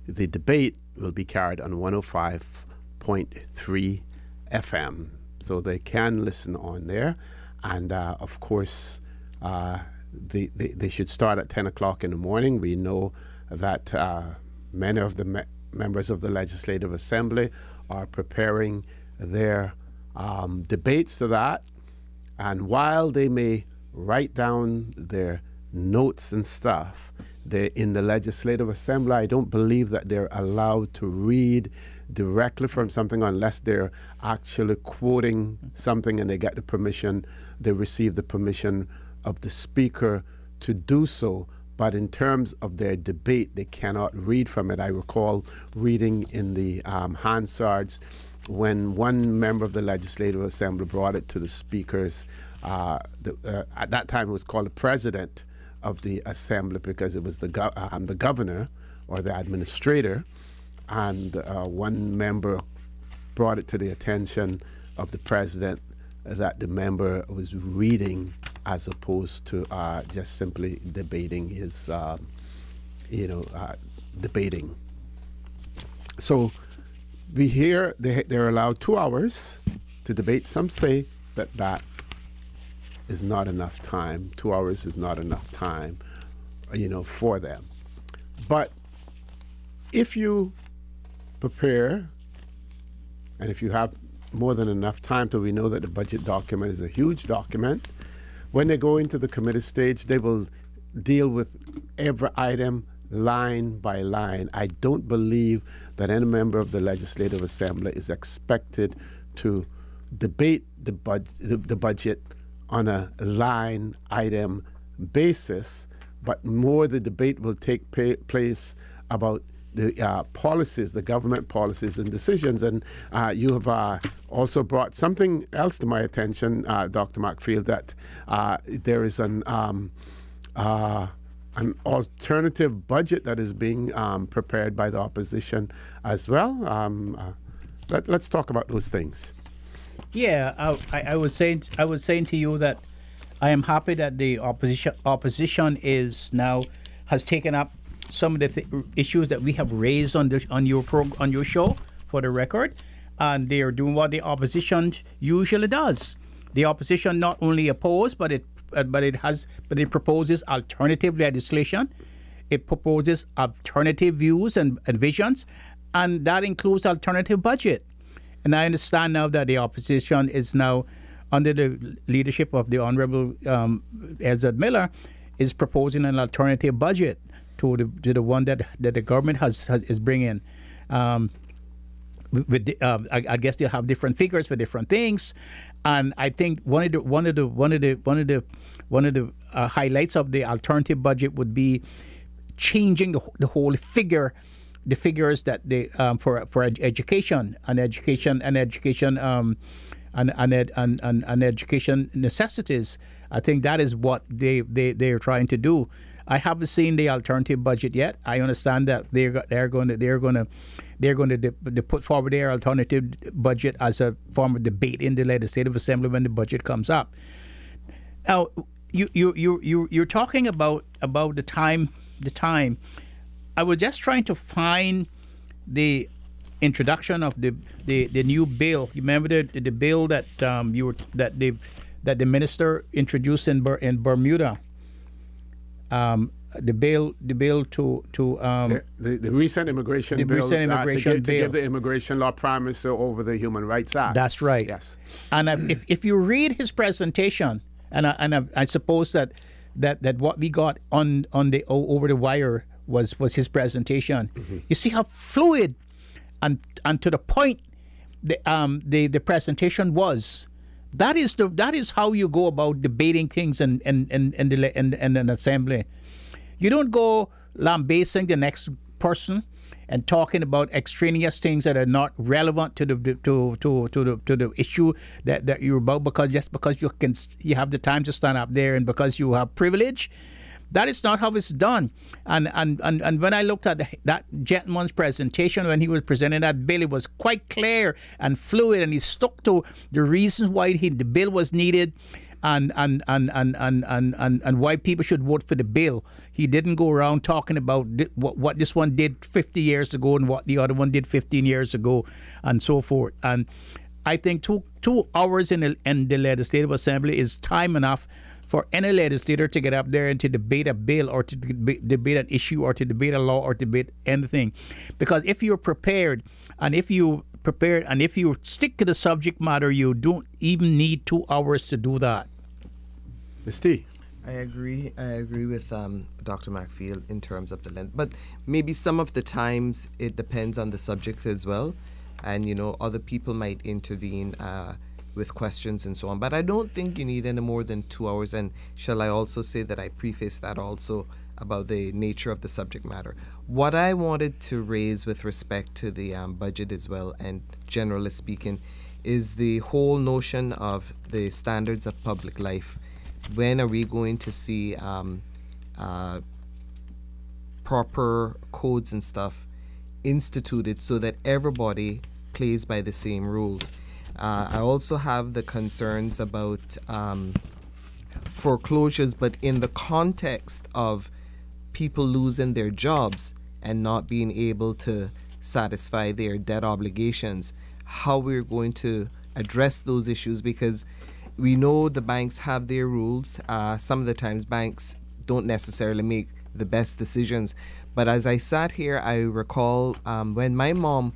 the debate will be carried on 105.3 FM. So they can listen on there. And of course, they should start at 10 o'clock in the morning. We know that many of the members of the Legislative Assembly are preparing their debates to that. And while they may write down their notes and stuff, in the Legislative Assembly, I don't believe that they're allowed to read directly from something unless they're actually quoting something and they get the permission, they receive the permission of the Speaker to do so. But in terms of their debate, they cannot read from it. I recall reading in the Hansard's when one member of the Legislative Assembly brought it to the speakers, at that time it was called the president of the assembly because it was the governor or the administrator, and one member brought it to the attention of the president that the member was reading as opposed to just simply debating his, debating. So we hear they're allowed 2 hours to debate. Some say that is not enough time. 2 hours is not enough time, for them. But if you prepare, and if you have more than enough time, so we know that the budget document is a huge document, when they go into the committee stage, they will deal with every item line by line. I don't believe that any member of the Legislative Assembly is expected to debate the budget on a line item basis, but more the debate will take place about the policies, the government policies and decisions. And you have also brought something else to my attention, Dr. McField, that there is an alternative budget that is being prepared by the opposition as well. Let's talk about those things. Yeah, I was saying to you that I am happy that the opposition has taken up some of the issues that we have raised on your show, for the record, and they are doing what the opposition usually does. The opposition not only opposes, but it proposes alternative legislation. It proposes alternative views and visions, and that includes alternative budget. And I understand now that the opposition is now under the leadership of the Honorable Elzad Miller is proposing an alternative budget to the one that the government is bringing. I guess they'll have different figures for different things, and I think one of the highlights of the alternative budget would be changing the whole figures that they for education and education necessities. I think that is what they are trying to do. I haven't seen the alternative budget yet. I understand that they're going to put forward their alternative budget as a form of debate in the Legislative Assembly when the budget comes up. Now, you're talking about the time. I was just trying to find the introduction of the new bill. You remember the bill that the minister introduced in Bermuda. The bill to the recent immigration bill to give the immigration law primacy over the Human Rights Act. That's right. Yes. And if you read his presentation, and I suppose that what we got on the over the wire was his presentation. Mm-hmm. You see how fluid and to the point the presentation was. That is how you go about debating things in an assembly. You don't go lambasting the next person and talking about extraneous things that are not relevant to the issue that you're about because you have the time to stand up there and because you have privilege. That is not how it's done. And when I looked at that gentleman's presentation when he was presenting that bill, it was quite clear and fluid, and he stuck to the reasons why the bill was needed and why people should vote for the bill. He didn't go around talking about what this one did 50 years ago and what the other one did 15 years ago and so forth. And I think 2 hours in the Legislative Assembly is time enough for any legislator to get up there and to debate a bill or to debate an issue or to debate a law or to debate anything. Because if you're prepared and if you stick to the subject matter, you don't even need 2 hours to do that. Ms. T. I agree with Dr. McField in terms of the length. But maybe some of the times it depends on the subject as well. And, other people might intervene with questions and so on. But I don't think you need any more than 2 hours. And shall I also say that I preface that also about the nature of the subject matter. What I wanted to raise with respect to the budget as well, and generally speaking, is the whole notion of the standards of public life. When are we going to see proper codes and stuff instituted so that everybody plays by the same rules? I also have the concerns about foreclosures, but in the context of people losing their jobs and not being able to satisfy their debt obligations, how we're going to address those issues, because we know the banks have their rules. Some of the times banks don't necessarily make the best decisions. But as I sat here, I recall when my mom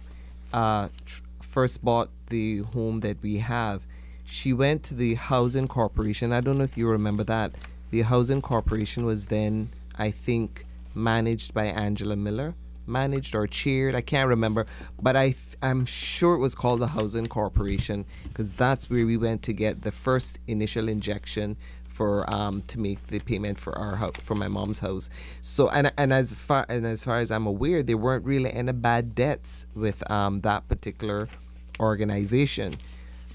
first bought the home that we have, she went to the Housing Corporation. I don't know if you remember that. The Housing Corporation was then, I think, managed by Angela Miller. Managed or chaired, I can't remember, but I'm sure it was called the Housing Corporation, because that's where we went to get the first initial injection for to make the payment for our house, for my mom's house. So and as far as I'm aware, there weren't really any bad debts with that particular organization.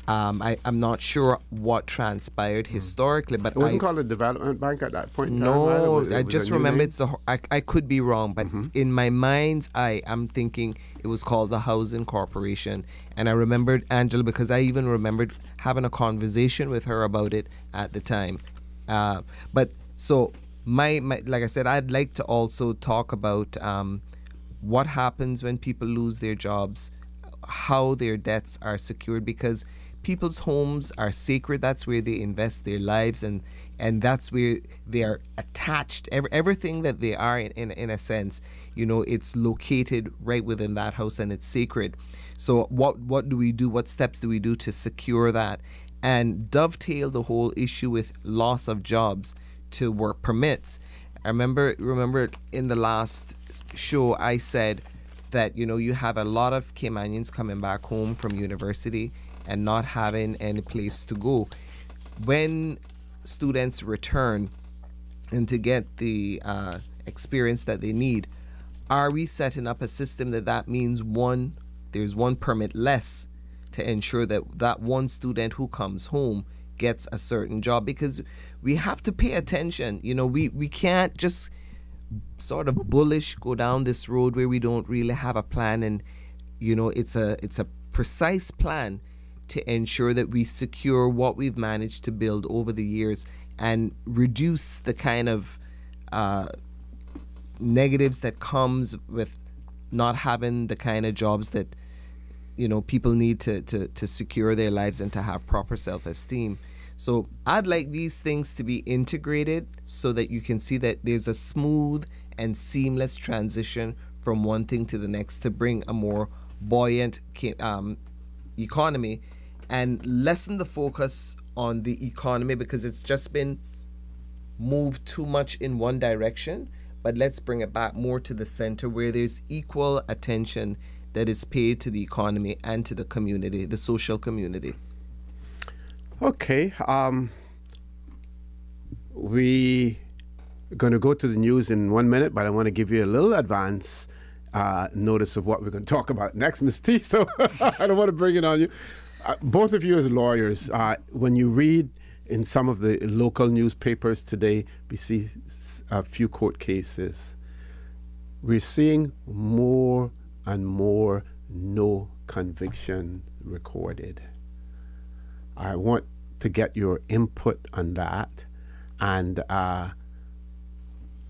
I'm not sure what transpired historically, but it wasn't called a development bank at that point in time. No, Right? I just remember it's I could be wrong, but in my mind's eye, I'm thinking it was called the Housing Corporation. And I remembered Angela because I even remembered having a conversation with her about it at the time. But so my like I said, I'd like to also talk about what happens when people lose their jobs, how their debts are secured, because people's homes are sacred. That's where they invest their lives, and that's where they are attached. Everything that they are in a sense, it's located right within that house, and it's sacred. So what do we do? What steps do we do to secure that and dovetail the whole issue with loss of jobs to work permits? I remember in the last show I said that you have a lot of Caymanians coming back home from university and not having any place to go. When students return and to get the experience that they need, are we setting up a system that means there's one permit less to ensure that one student who comes home gets a certain job? Because we have to pay attention. We can't just sort of bullish go down this road where we don't really have a plan, and it's a precise plan to ensure that we secure what we've managed to build over the years and reduce the kind of negatives that comes with not having the kind of jobs that people need to secure their lives and to have proper self-esteem. So I'd like these things to be integrated so that you can see that there's a smooth and seamless transition from one thing to the next to bring a more buoyant economy and lessen the focus on the economy, because it's just been moved too much in one direction. But let's bring it back more to the center where there's equal attention that is paid to the economy and to the community, the social community. Okay, we going to go to the news in 1 minute, but I want to give you a little advance notice of what we're going to talk about next, Ms. T. So I don't want to bring it on you. Both of you as lawyers, when you read in some of the local newspapers today, we see a few court cases. We're seeing more and more no conviction recorded. I want to get your input on that. And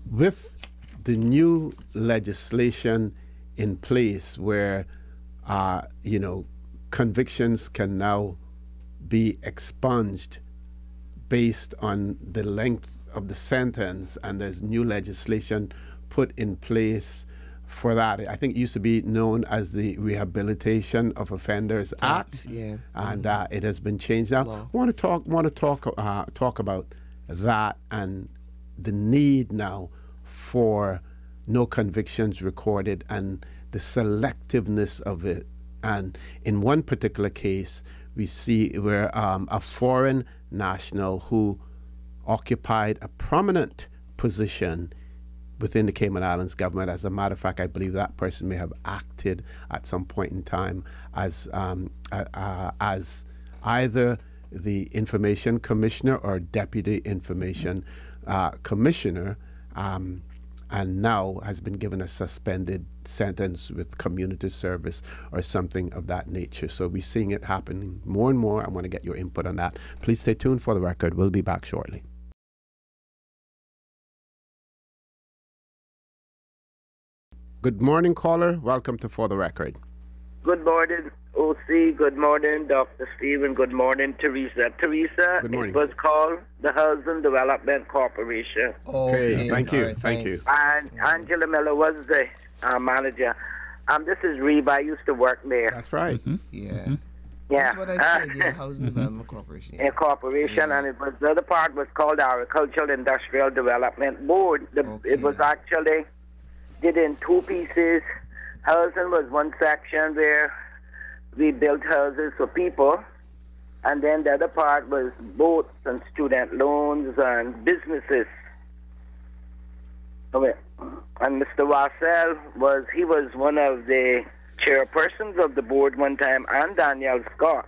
with the new legislation in place where, convictions can now be expunged based on the length of the sentence, and there's new legislation put in place for that. I think it used to be known as the Rehabilitation of Offenders Act, yeah. And it has been changed now. I want to talk about that and the need now for no convictions recorded and the selectiveness of it. And in one particular case, we see where a foreign national who occupied a prominent position within the Cayman Islands government. As a matter of fact, I believe that person may have acted at some point in time as either the information commissioner or deputy information commissioner, and now has been given a suspended sentence with community service or something of that nature. So we're seeing it happening more and more. I want to get your input on that. Please stay tuned for the record. We'll be back shortly. Good morning, caller. Welcome to For the Record. Good morning, OC. Good morning, Dr. Stephen. Good morning, Teresa. Teresa, Good morning. It was called the Housing Development Corporation. Okay, thank you. All right, Thank you. thanks. And Angela Miller was the manager. This is Reba. I used to work there. That's right. Yeah. Yeah. That's what I said, yeah, Housing Development Corporation. A corporation, and it was the other part was called Agricultural Industrial Development Board. It was actually did in two pieces. Housing was one section where we built houses for people, and then the other part was boats and student loans and businesses. Okay. And Mr. Wassell was one of the chairpersons of the board one time, and Danielle Scott.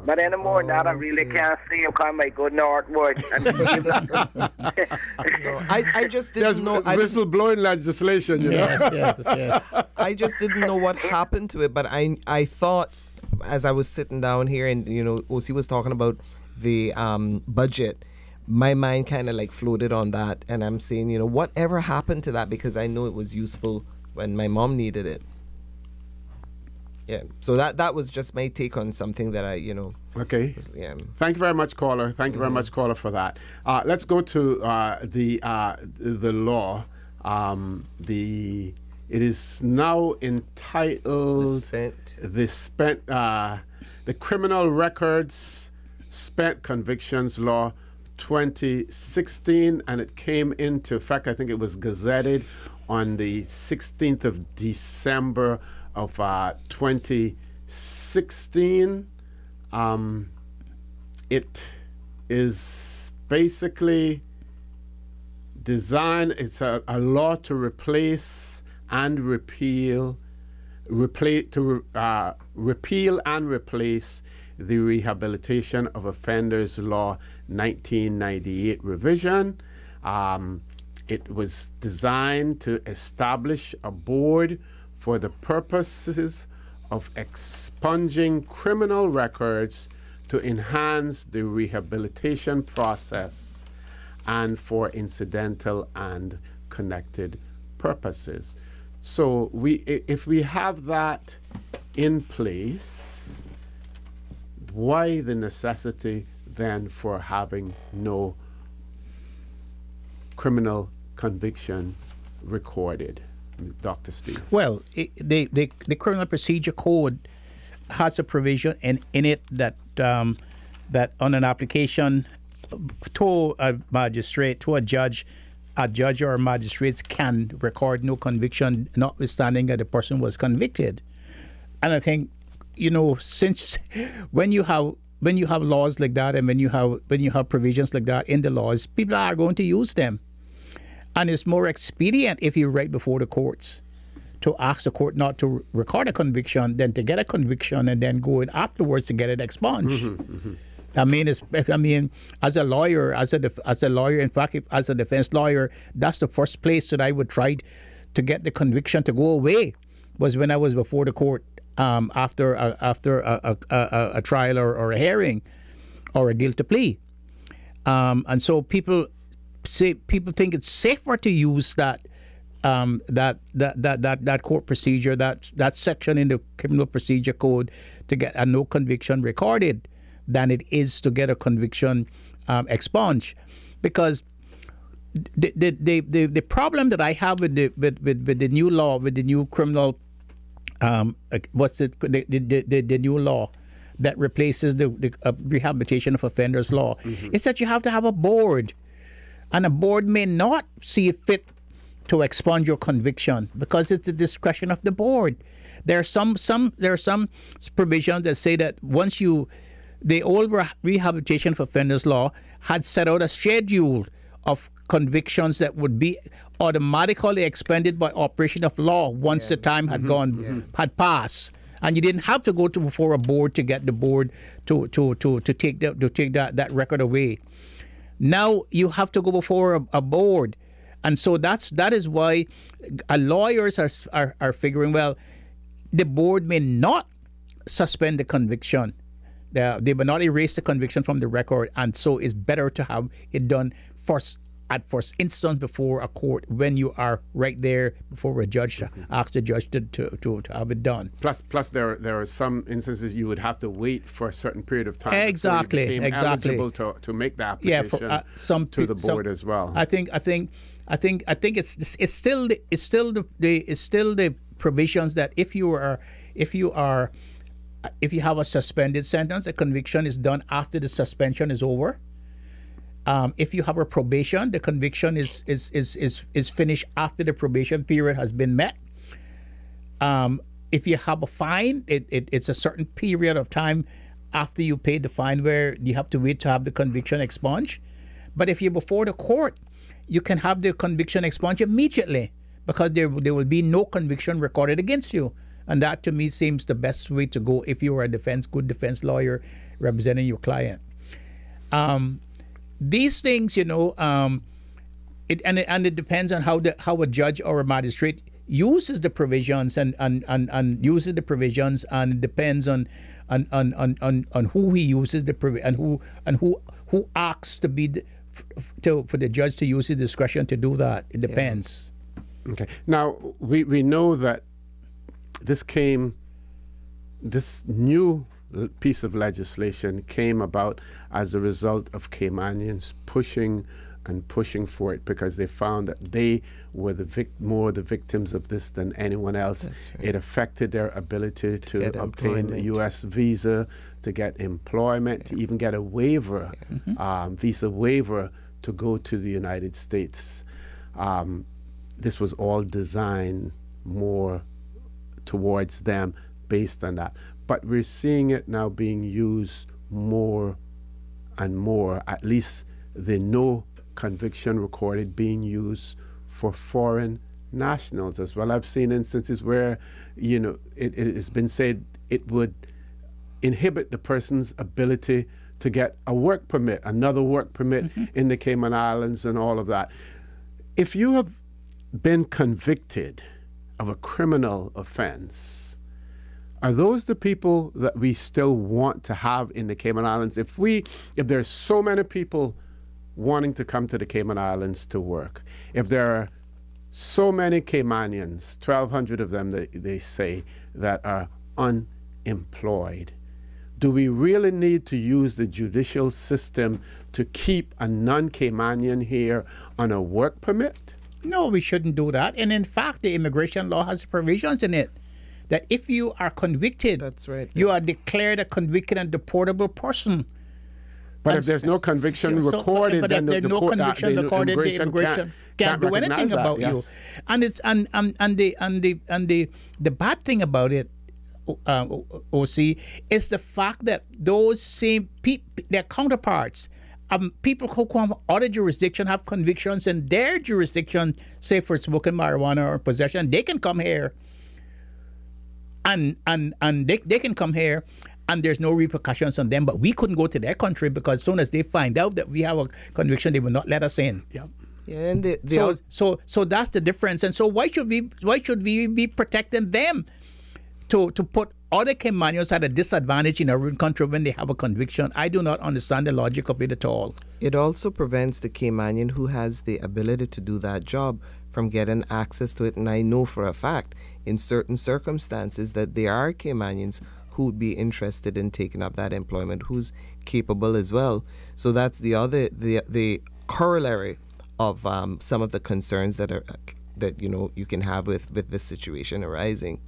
But anymore, that I really can't see him come my good northward. I just There's didn't know. whistleblowing legislation, you know. Yes. I just didn't know what happened to it, but I thought as I was sitting down here and OC was talking about the budget, my mind kind of like floated on that, and I'm saying whatever happened to that, because I know it was useful when my mom needed it. Yeah, so that was just my take on something that I Okay. yeah. Thank you very much, caller. Thank you very much, caller, for that. Let's go to the law. It is now entitled the Criminal Records Spent Convictions Law 2016, and it came into effect. I think it was gazetted on the 16th of December of 2016. It is basically designed, it's a law to replace and repeal and replace the Rehabilitation of Offenders Law 1998 revision. It was designed to establish a board for the purposes of expunging criminal records to enhance the rehabilitation process and for incidental and connected purposes. So if we have that in place, why the necessity then for having no criminal conviction recorded? Dr. Steve. Well, the Criminal Procedure Code has a provision in it that that on an application to a magistrate, to a judge or magistrates can record no conviction, notwithstanding that the person was convicted. And I think, since when you have laws like that, and when you have provisions like that in the laws, people are going to use them. And it's more expedient if you write before the courts to ask the court not to record a conviction than to get a conviction and then go in afterwards to get it expunged. I mean, as a lawyer, in fact, as a defense lawyer, that's the first place that I would try to get the conviction to go away, was when I was before the court after a trial or a hearing or a guilty plea, and so people think it's safer to use that court procedure, that section in the Criminal Procedure Code to get a no conviction recorded than it is to get a conviction expunged, because the problem that I have with the new law, with the new criminal the new law that replaces the Rehabilitation of Offenders Law is that you have to have a board. And a board may not see it fit to expunge your conviction because it's the discretion of the board. There are some provisions that say that once the old Rehabilitation of Offenders Law had set out a schedule of convictions that would be automatically expended by operation of law once the time had had passed, and you didn't have to go to before a board to get the board to take that record away. Now you have to go before a board, and so that is why lawyers are figuring, well, the board may not suspend the conviction. They will not erase the conviction from the record, and so it's better to have it done at first instance before a court, when you are right there before a judge to ask the judge to have it done. Plus there are some instances you would have to wait for a certain period of time exactly before you became eligible to make the application to the board as well. I think it's still the provisions that if you have a suspended sentence, the conviction is done after the suspension is over. If you have a probation, the conviction is finished after the probation period has been met. If you have a fine, it's a certain period of time after you pay the fine where you have to wait to have the conviction expunged. But if you're before the court, you can have the conviction expunged immediately, because there will be no conviction recorded against you. And that, to me, seems the best way to go if you are a good defense lawyer representing your client. These things, it depends on how a judge or a magistrate uses the provisions and uses the provisions, and it depends on who he uses and who asks to be for the judge to use his discretion to do that. It depends. Okay. Now we know that this new piece of legislation came about as a result of Caymanians pushing for it, because they found that they were more the victims of this than anyone else. Right. It affected their ability to obtain a U.S. visa, to get employment, to even get a waiver, visa waiver to go to the United States. This was all designed more towards them based on that. But we're seeing it now being used more and more, at least the no conviction recorded being used for foreign nationals as well. I've seen instances where, it has been said it would inhibit the person's ability to get a work permit, another work permit in the Cayman Islands and all of that. If you have been convicted of a criminal offense, are those the people that we still want to have in the Cayman Islands? If there's so many people wanting to come to the Cayman Islands to work, if there are so many Caymanians, 1,200 of them, they say, that are unemployed, do we really need to use the judicial system to keep a non-Caymanian here on a work permit? No, we shouldn't do that. And in fact, the immigration law has provisions in it that if you are convicted, that's right, you are declared a convicted and deportable person. But if there's no conviction recorded, then the immigration can't do anything about you. And the bad thing about it, OC, is the fact that those same their counterparts, people who come from other jurisdiction have convictions in their jurisdiction, say for smoking marijuana or possession, they can come here. And they can come here, and there's no repercussions on them. But we couldn't go to their country, because as soon as they find out that we have a conviction, they will not let us in. Yep. Yeah, and so that's the difference. And so why should we be protecting them to put other Caymanians at a disadvantage in our own country when they have a conviction? I do not understand the logic of it at all. It also prevents the Caymanian who has the ability to do that job from getting access to it. And I know for a fact, in certain circumstances, that there are Caymanians who would be interested in taking up that employment, who's capable as well. So that's the corollary of some of the concerns that you can have with this situation arising.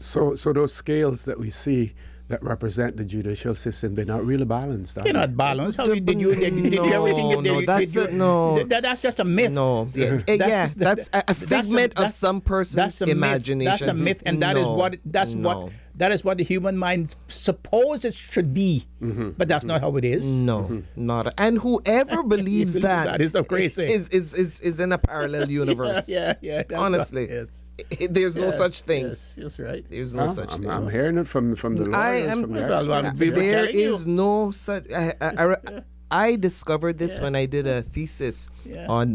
So those scales that we see that represent the judicial system, they're not really balanced. They're not balanced. How did that's just a myth. No, that's a figment of some person's imagination. That's a myth, and that is what that is what the human mind supposes it should be, but that's not how it is. No, not. And whoever believes that is so crazy. Is in a parallel universe. Yeah. Honestly, Yes. There's no such thing. Yes, that's right. There's no such thing. I'm hearing it from the lawyers, from the experts. There is no such. I discovered this when I did a thesis on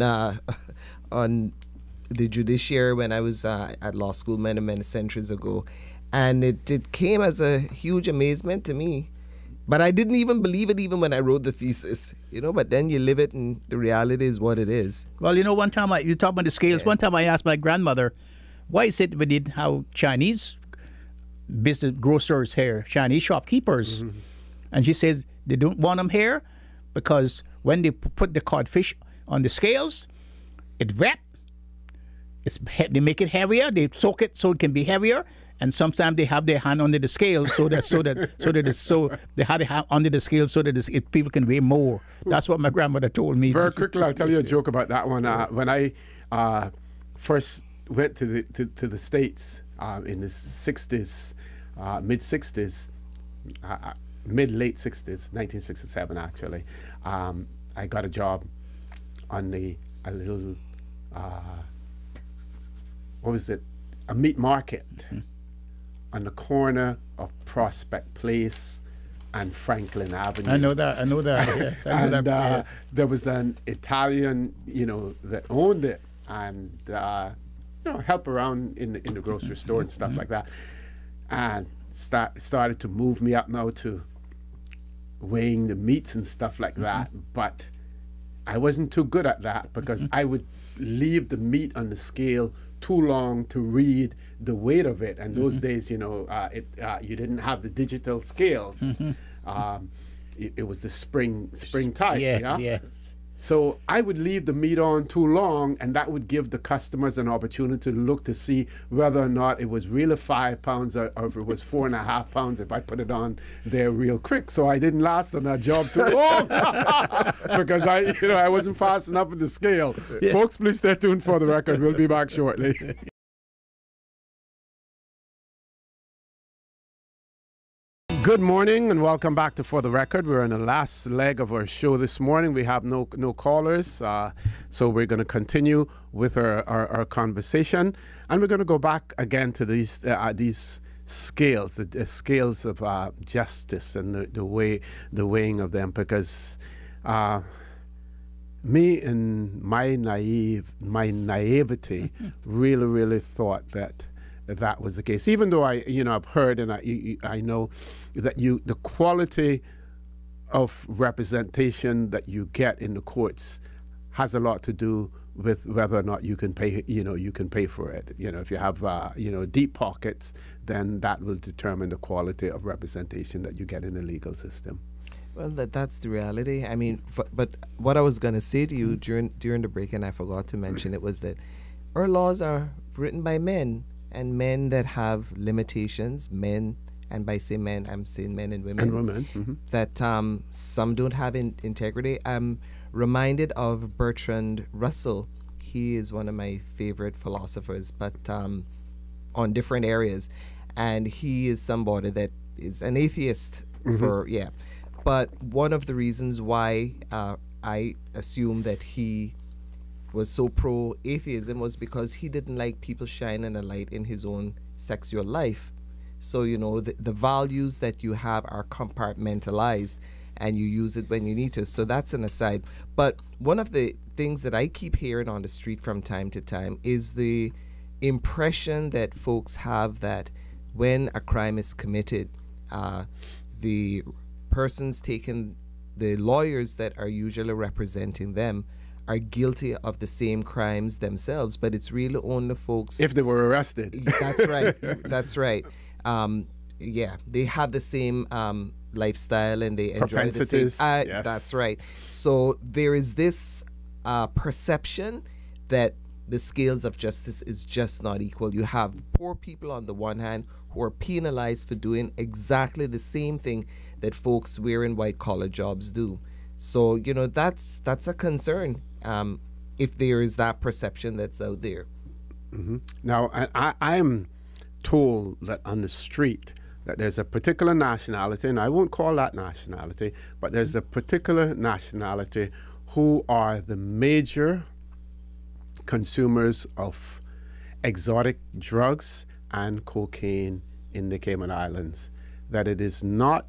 the judiciary when I was at law school many centuries ago, and it came as a huge amazement to me. But I didn't even believe it even when I wrote the thesis, but then you live it and the reality is what it is. Well, one time you talk about the scales. One time I asked my grandmother, why is it we didn't have Chinese business grocers here, Chinese shopkeepers? And she says they don't want them here because when they put the codfish on the scales, it's wet. They make it heavier. They soak it so it can be heavier. And sometimes they have their hand under the scale so they have the hand under the scale so that people can weigh more. That's what my grandmother told me. Very quickly, I'll tell you a joke about that one. When I first went to the States in the 60s, mid-60s, mid-late 60s, 1967 actually, I got a job on a little, a meat market on the corner of Prospect Place and Franklin Avenue. I know that. Yes. I know that. There was an Italian, that owned it, and help around in the grocery store and stuff like that, and started to move me up now to weighing the meats and stuff like that. But I wasn't too good at that because I would leave the meat on the scale too long to read the weight of it, and those days, you didn't have the digital scales. It was the spring type. Yes. So I would leave the meat on too long, and that would give the customers an opportunity to look to see whether or not it was really 5 pounds or if it was 4.5 pounds if I put it on there real quick. So I didn't last on that job too long because I wasn't fast enough with the scale. Yeah. Folks, please stay tuned for the record. We'll be back shortly. Good morning and welcome back to For the Record. We're in the last leg of our show this morning. We have no callers, so we're going to continue with our conversation, and we're going to go back again to these scales, the scales of justice and the weighing of them, because me in my naivety really thought that was the case, even though I've heard and I know that the quality of representation that you get in the courts has a lot to do with whether or not you can pay for it. If you have deep pockets, then that will determine the quality of representation that you get in the legal system. Well, that's the reality. I mean, but what I was going to say to you during the break, and I forgot to mention it, was that our laws are written by men, and men that have limitations, men, and by say men, I'm saying men and women. And women. That some don't have integrity. I'm reminded of Bertrand Russell. He is one of my favorite philosophers, but on different areas. And he is somebody that is an atheist But one of the reasons why I assume that he was so pro-atheism was because he didn't like people shining a light in his own sexual life. So, the values that you have are compartmentalized and you use it when you need to. So that's an aside. But one of the things that I keep hearing on the street from time to time is the impression that folks have that when a crime is committed, the persons taking, the lawyers that are usually representing them are guilty of the same crimes themselves, but it's really only folks... If they were arrested. That's right. That's right. They have the same lifestyle and they enjoy the same... Yes. That's right. So there is this perception that the scales of justice is just not equal. You have poor people on the one hand who are penalized for doing exactly the same thing that folks wearing white-collar jobs do. So, that's a concern if there is that perception that's out there. Now, I'm told that on the street, that there's a particular nationality, and I won't call that nationality, but there's a particular nationality who are the major consumers of exotic drugs and cocaine in the Cayman Islands, that it is not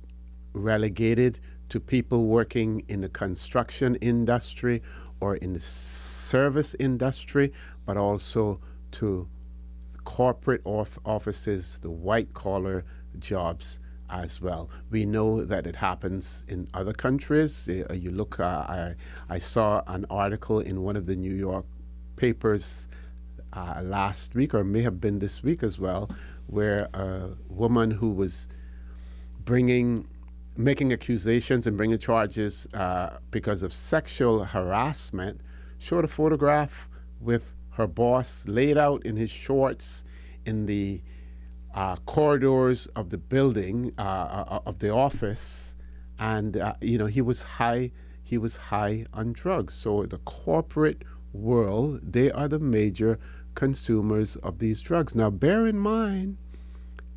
relegated to people working in the construction industry or in the service industry, but also to corporate offices, the white-collar jobs as well. We know that it happens in other countries. You look, I saw an article in one of the New York papers last week, or may have been this week as well, where a woman who was making accusations and bringing charges because of sexual harassment showed a photograph with her boss laid out in his shorts in the corridors of the building, of the office, and he was high on drugs. So the corporate world, they are the major consumers of these drugs. Now bear in mind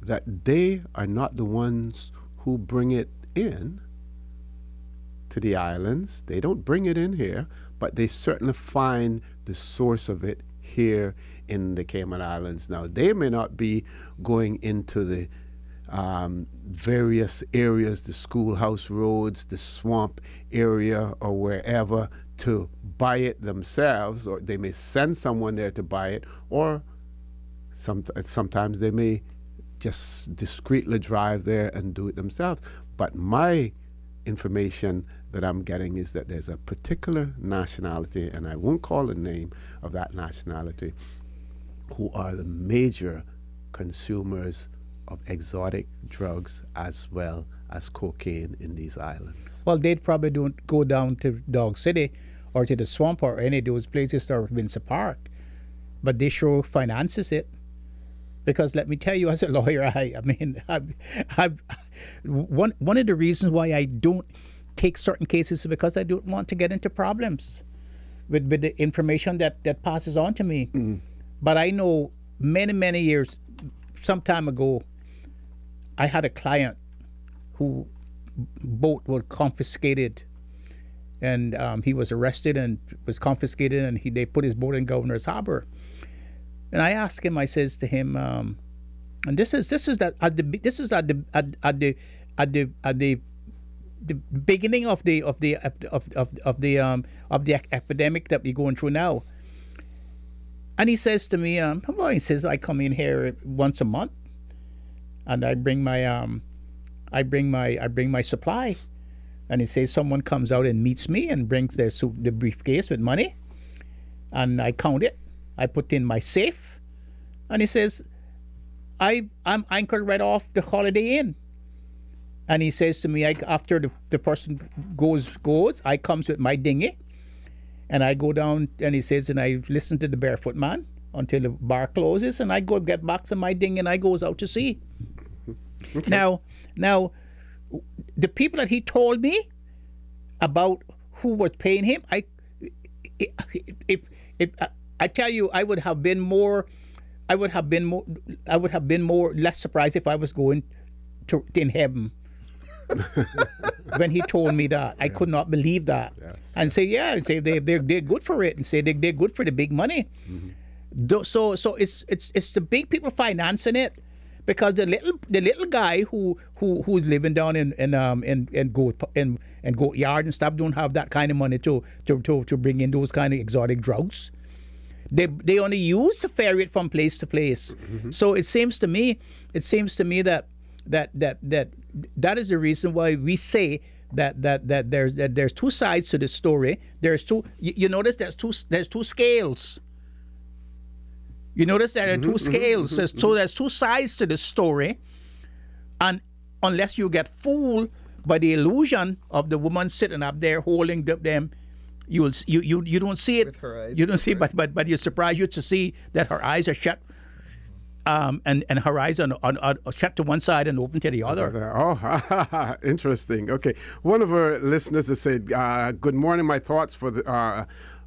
that they are not the ones who bring it in to the islands. They don't bring it in here, but they certainly find the source of it here in the Cayman Islands. Now, they may not be going into the various areas, the schoolhouse roads, the swamp area, or wherever to buy it themselves, or they may send someone there to buy it, or sometimes they may just discreetly drive there and do it themselves. But my information that I'm getting is that there's a particular nationality, and I won't call the name of that nationality, who are the major consumers of exotic drugs as well as cocaine in these islands. Well, they'd probably don't go down to Dog City or to the swamp or any of those places or Windsor Park, but they sure finances it. Because let me tell you, as a lawyer, one of the reasons why I don't take certain cases is because I don't want to get into problems with the information that passes on to me. Mm. But I know many years, some time ago, I had a client who boat was confiscated, and he was arrested and was confiscated, and they put his boat in Governor's Harbor. And I asked him, I says to him, and this is at the beginning of the epidemic that we're going through now. And he says to me, he says, I come in here once a month, and I bring my supply. And he says someone comes out and meets me and brings the briefcase with money, and I count it. I put in my safe, and he says, I'm anchored right off the Holiday Inn. And he says to me, after the person goes, I comes with my dinghy, and I go down, and he says, and I listen to the Barefoot Man until the bar closes, and I go get back to my dinghy, and I goes out to sea. Okay. Now, the people that he told me about who was paying him, I tell you, I would have been less surprised if I was going to in heaven. When he told me that, I could not believe that. Yes. And say they're good for it, and say they're good for the big money. Mm-hmm. So it's the big people financing it, because the little guy who's living down in goat yard and stuff don't have that kind of money to bring in those kind of exotic drugs. They only use to ferry it from place to place. Mm-hmm. So it seems to me that is the reason why we say that there's two sides to the story. There's two. You notice there's two scales. You notice there are two scales. Mm-hmm. So there's two sides to the story, and unless you get fooled by the illusion of the woman sitting up there holding them, you don't see it. With her eyes, you don't see, but you're surprised to see that her eyes are shut. And her eyes are shut to one side and open to the other. Oh, interesting. Okay. One of our listeners has said, good morning. My thoughts for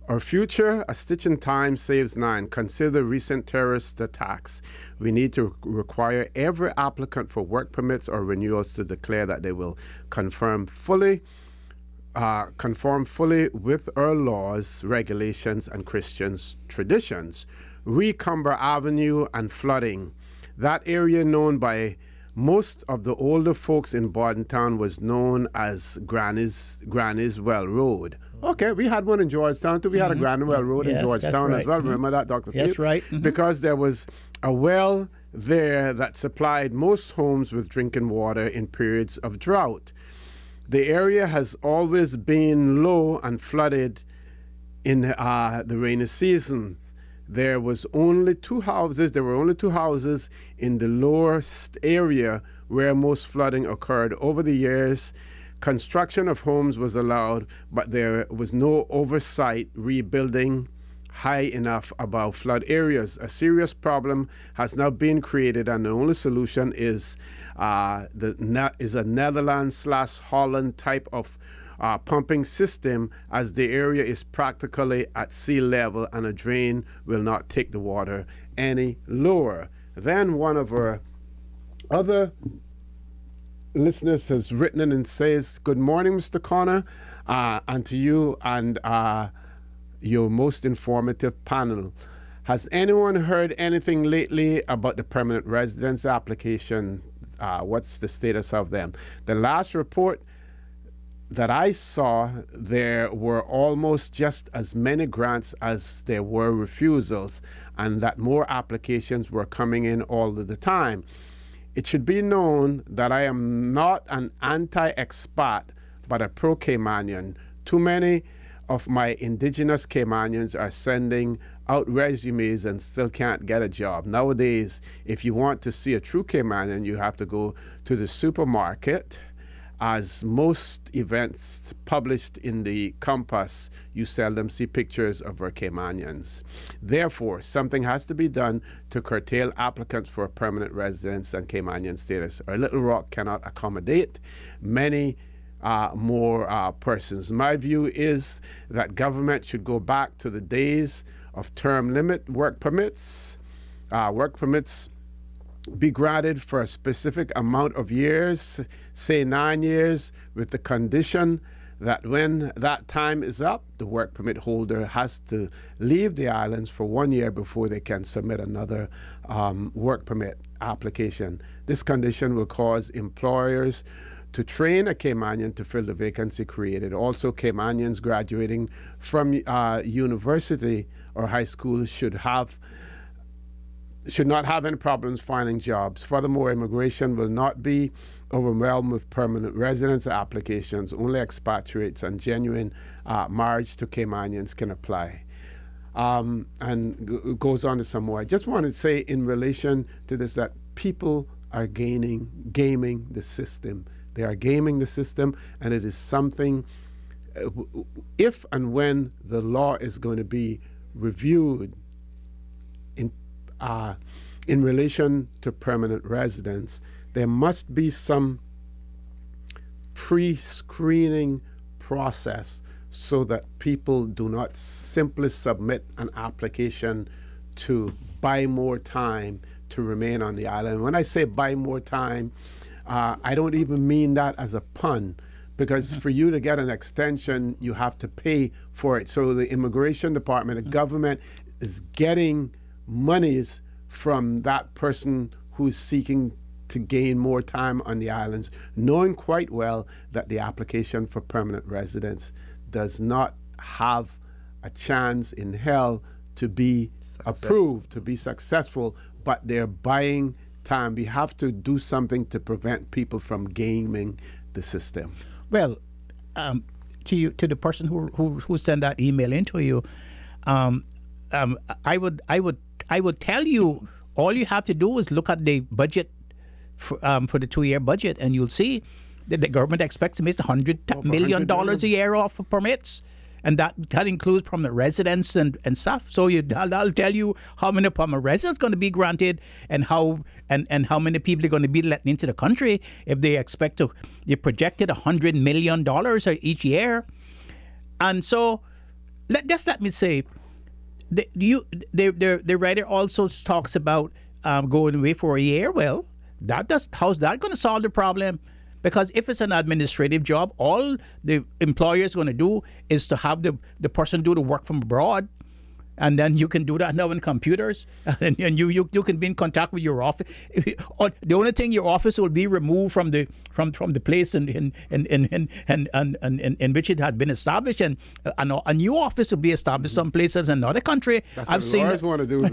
Our future, a stitch in time saves nine. Consider the recent terrorist attacks. We need to require every applicant for work permits or renewals to declare that they will conform fully with our laws, regulations, and Christians' traditions. Recumber Avenue and flooding. That area known by most of the older folks in Bordentown was known as Granny's Well Road. Okay, we had one in Georgetown too. We had a Granny Well Road in Georgetown as well. Remember that, Dr. Steve? That's right. Because there was a well there that supplied most homes with drinking water in periods of drought. The area has always been low and flooded in the rainy seasons. There were only two houses in the lowest area where most flooding occurred. Over the years, construction of homes was allowed, but there was no oversight rebuilding high enough above flood areas. A serious problem has now been created, and the only solution is a Netherlands/Holland type of pumping system, as the area is practically at sea level and a drain will not take the water any lower. Then one of our other listeners has written in and says, "Good morning, Mr. Connor, and to you and your most informative panel. Has anyone heard anything lately about the permanent residence application? What's the status of them?" The last report that I saw, there were almost just as many grants as there were refusals, and that more applications were coming in all of the time. It should be known that I am not an anti-expat, but a pro-Caymanian. Too many of my indigenous Caymanians are sending out resumes and still can't get a job. Nowadays, if you want to see a true Caymanian, you have to go to the supermarket. As most events published in the Compass, you seldom see pictures of our Caymanians. Therefore, something has to be done to curtail applicants for permanent residence and Caymanian status. Our Little Rock cannot accommodate many more persons. My view is that government should go back to the days of term limit work permits. Work permits be granted for a specific amount of years, say 9 years, with the condition that when that time is up, the work permit holder has to leave the islands for 1 year before they can submit another work permit application. This condition will cause employers to train a Caymanian to fill the vacancy created. Also, Caymanians graduating from university or high school should not have any problems finding jobs. Furthermore, immigration will not be overwhelmed with permanent residence applications. Only expatriates and genuine marriage to Caymanians can apply. And goes on to some more. I just want to say in relation to this that people are gaming the system. They are gaming the system, and it is something, if and when the law is going to be reviewed in relation to permanent residence, there must be some pre-screening process so that people do not simply submit an application to buy more time to remain on the island. When I say buy more time, I don't even mean that as a pun, because for you to get an extension, you have to pay for it. So the immigration department, the government is getting monies from that person who's seeking to gain more time on the islands, knowing quite well that the application for permanent residence does not have a chance in hell to be approved, to be successful, but they're buying time. We have to do something to prevent people from gaming the system. Well, to the person who sent that email into you, I would tell you, all you have to do is look at the budget for the 2-year budget, and you'll see that the government expects to make $100 million a year off of permits, and that includes permanent residence and stuff. So I'll tell you how many permanent residents going to be granted, and how many people are going to be let into the country if they projected $100 million each year, and so. let me say, the writer also talks about going away for a year. Well, how's that going to solve the problem? Because if it's an administrative job, all the employer is going to do is to have the person do the work from abroad. And then you can do that now in computers, and you can be in contact with your office. The only thing, your office will be removed from the place in which it had been established, and a new office will be established someplace in another country. That's what lawyers want to do.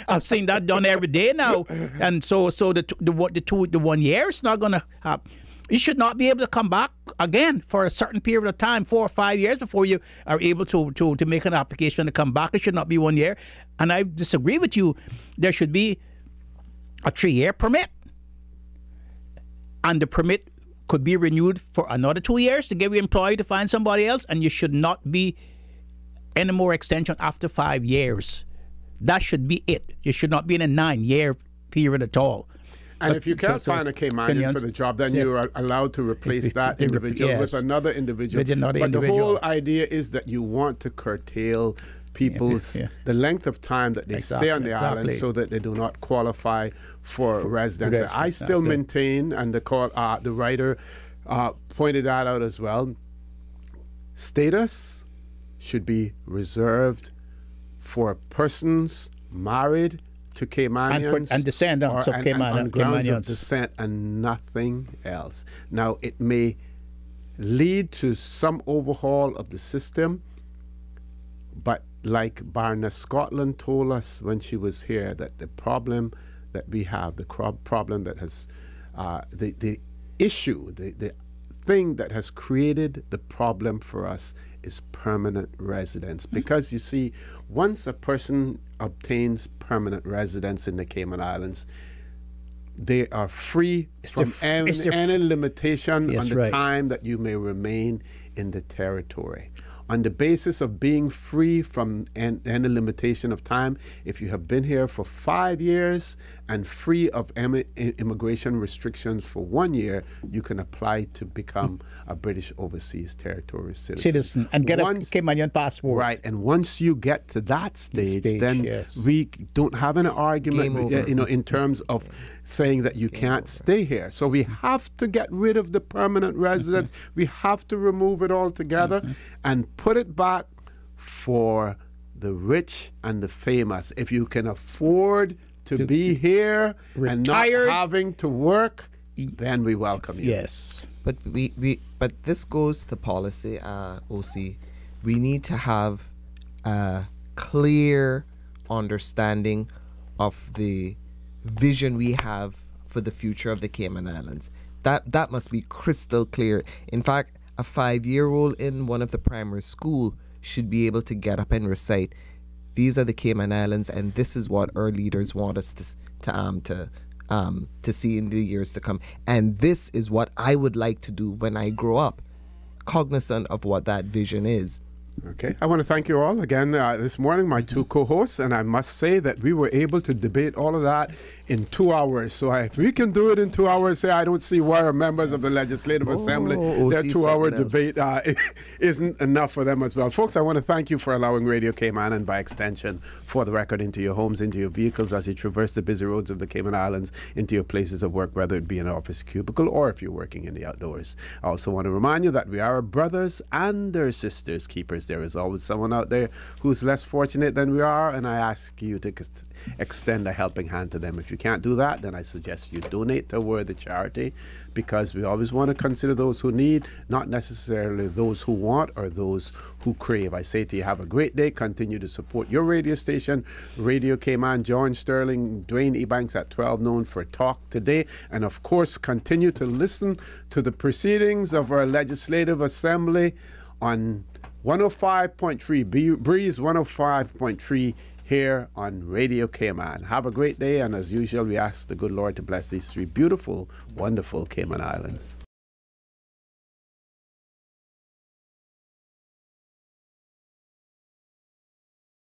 I've seen that done every day now, and so the 1 year is not going to happen. You should not be able to come back again for a certain period of time, 4 or 5 years, before you are able to make an application to come back. It should not be 1 year. And I disagree with you. There should be a 3-year permit. And the permit could be renewed for another 2 years to give your employee to find somebody else. And you should not be any more extension after 5 years. That should be it. You should not be in a 9-year period at all. And if you can't find a Caymanian for the job, then you are allowed to replace that individual with another individual. But the whole idea is that you want to curtail people's the length of time that they stay on the island, so that they do not qualify for residency. I still maintain, and the writer pointed that out as well, status should be reserved for persons married to Caymanians and descendants of Caymanians, on grounds of descent and nothing else. Now, it may lead to some overhaul of the system, but like Barna Scotland told us when she was here, that the problem that we have, the problem that has the issue, the thing that has created the problem for us is permanent residence. Because you see, once a person obtains permanent residence in the Cayman Islands, they are free from any limitation on the time that you may remain in the territory. On the basis of being free from any limitation of time, if you have been here for 5 years and free of immigration restrictions for 1 year, you can apply to become a British Overseas Territory citizen and get a Caymanian passport. Right, and once you get to that stage then we don't have an argument, in terms of saying that you can't stay here. So we have to get rid of the permanent residence. We have to remove it altogether and put it back for the rich and the famous. If you can afford to be here and not having to work, then we welcome you. Yes. But but this goes to policy, OC. We need to have a clear understanding of the vision we have for the future of the Cayman Islands. That must be crystal clear. In fact, a 5-year-old in one of the primary school should be able to get up and recite, these are the Cayman Islands, and this is what our leaders want us to see in the years to come. And this is what I would like to do when I grow up, cognizant of what that vision is. Okay, I want to thank you all again this morning, my two co-hosts, and I must say that we were able to debate all of that in 2 hours. So if we can do it in 2 hours, I don't see why our members of the Legislative Assembly, their 2-hour debate isn't enough for them as well. Folks, I want to thank you for allowing Radio Cayman, and by extension, For the Record, into your homes, into your vehicles as you traverse the busy roads of the Cayman Islands, into your places of work, whether it be an office cubicle or if you're working in the outdoors. I also want to remind you that we are brothers and their sisters keepers. There is always someone out there who's less fortunate than we are, and I ask you to extend a helping hand to them. If you can't do that, then I suggest you donate to a worthy charity, because we always want to consider those who need, not necessarily those who want or those who crave. I say to you, have a great day. Continue to support your radio station, Radio Cayman. John Sterling, Dwayne Ebanks at 12 noon for Talk Today. And of course, continue to listen to the proceedings of our Legislative Assembly on 105.3, Breeze 105.3 here on Radio Cayman. Have a great day, and as usual, we ask the good Lord to bless these 3 beautiful, wonderful Cayman Islands.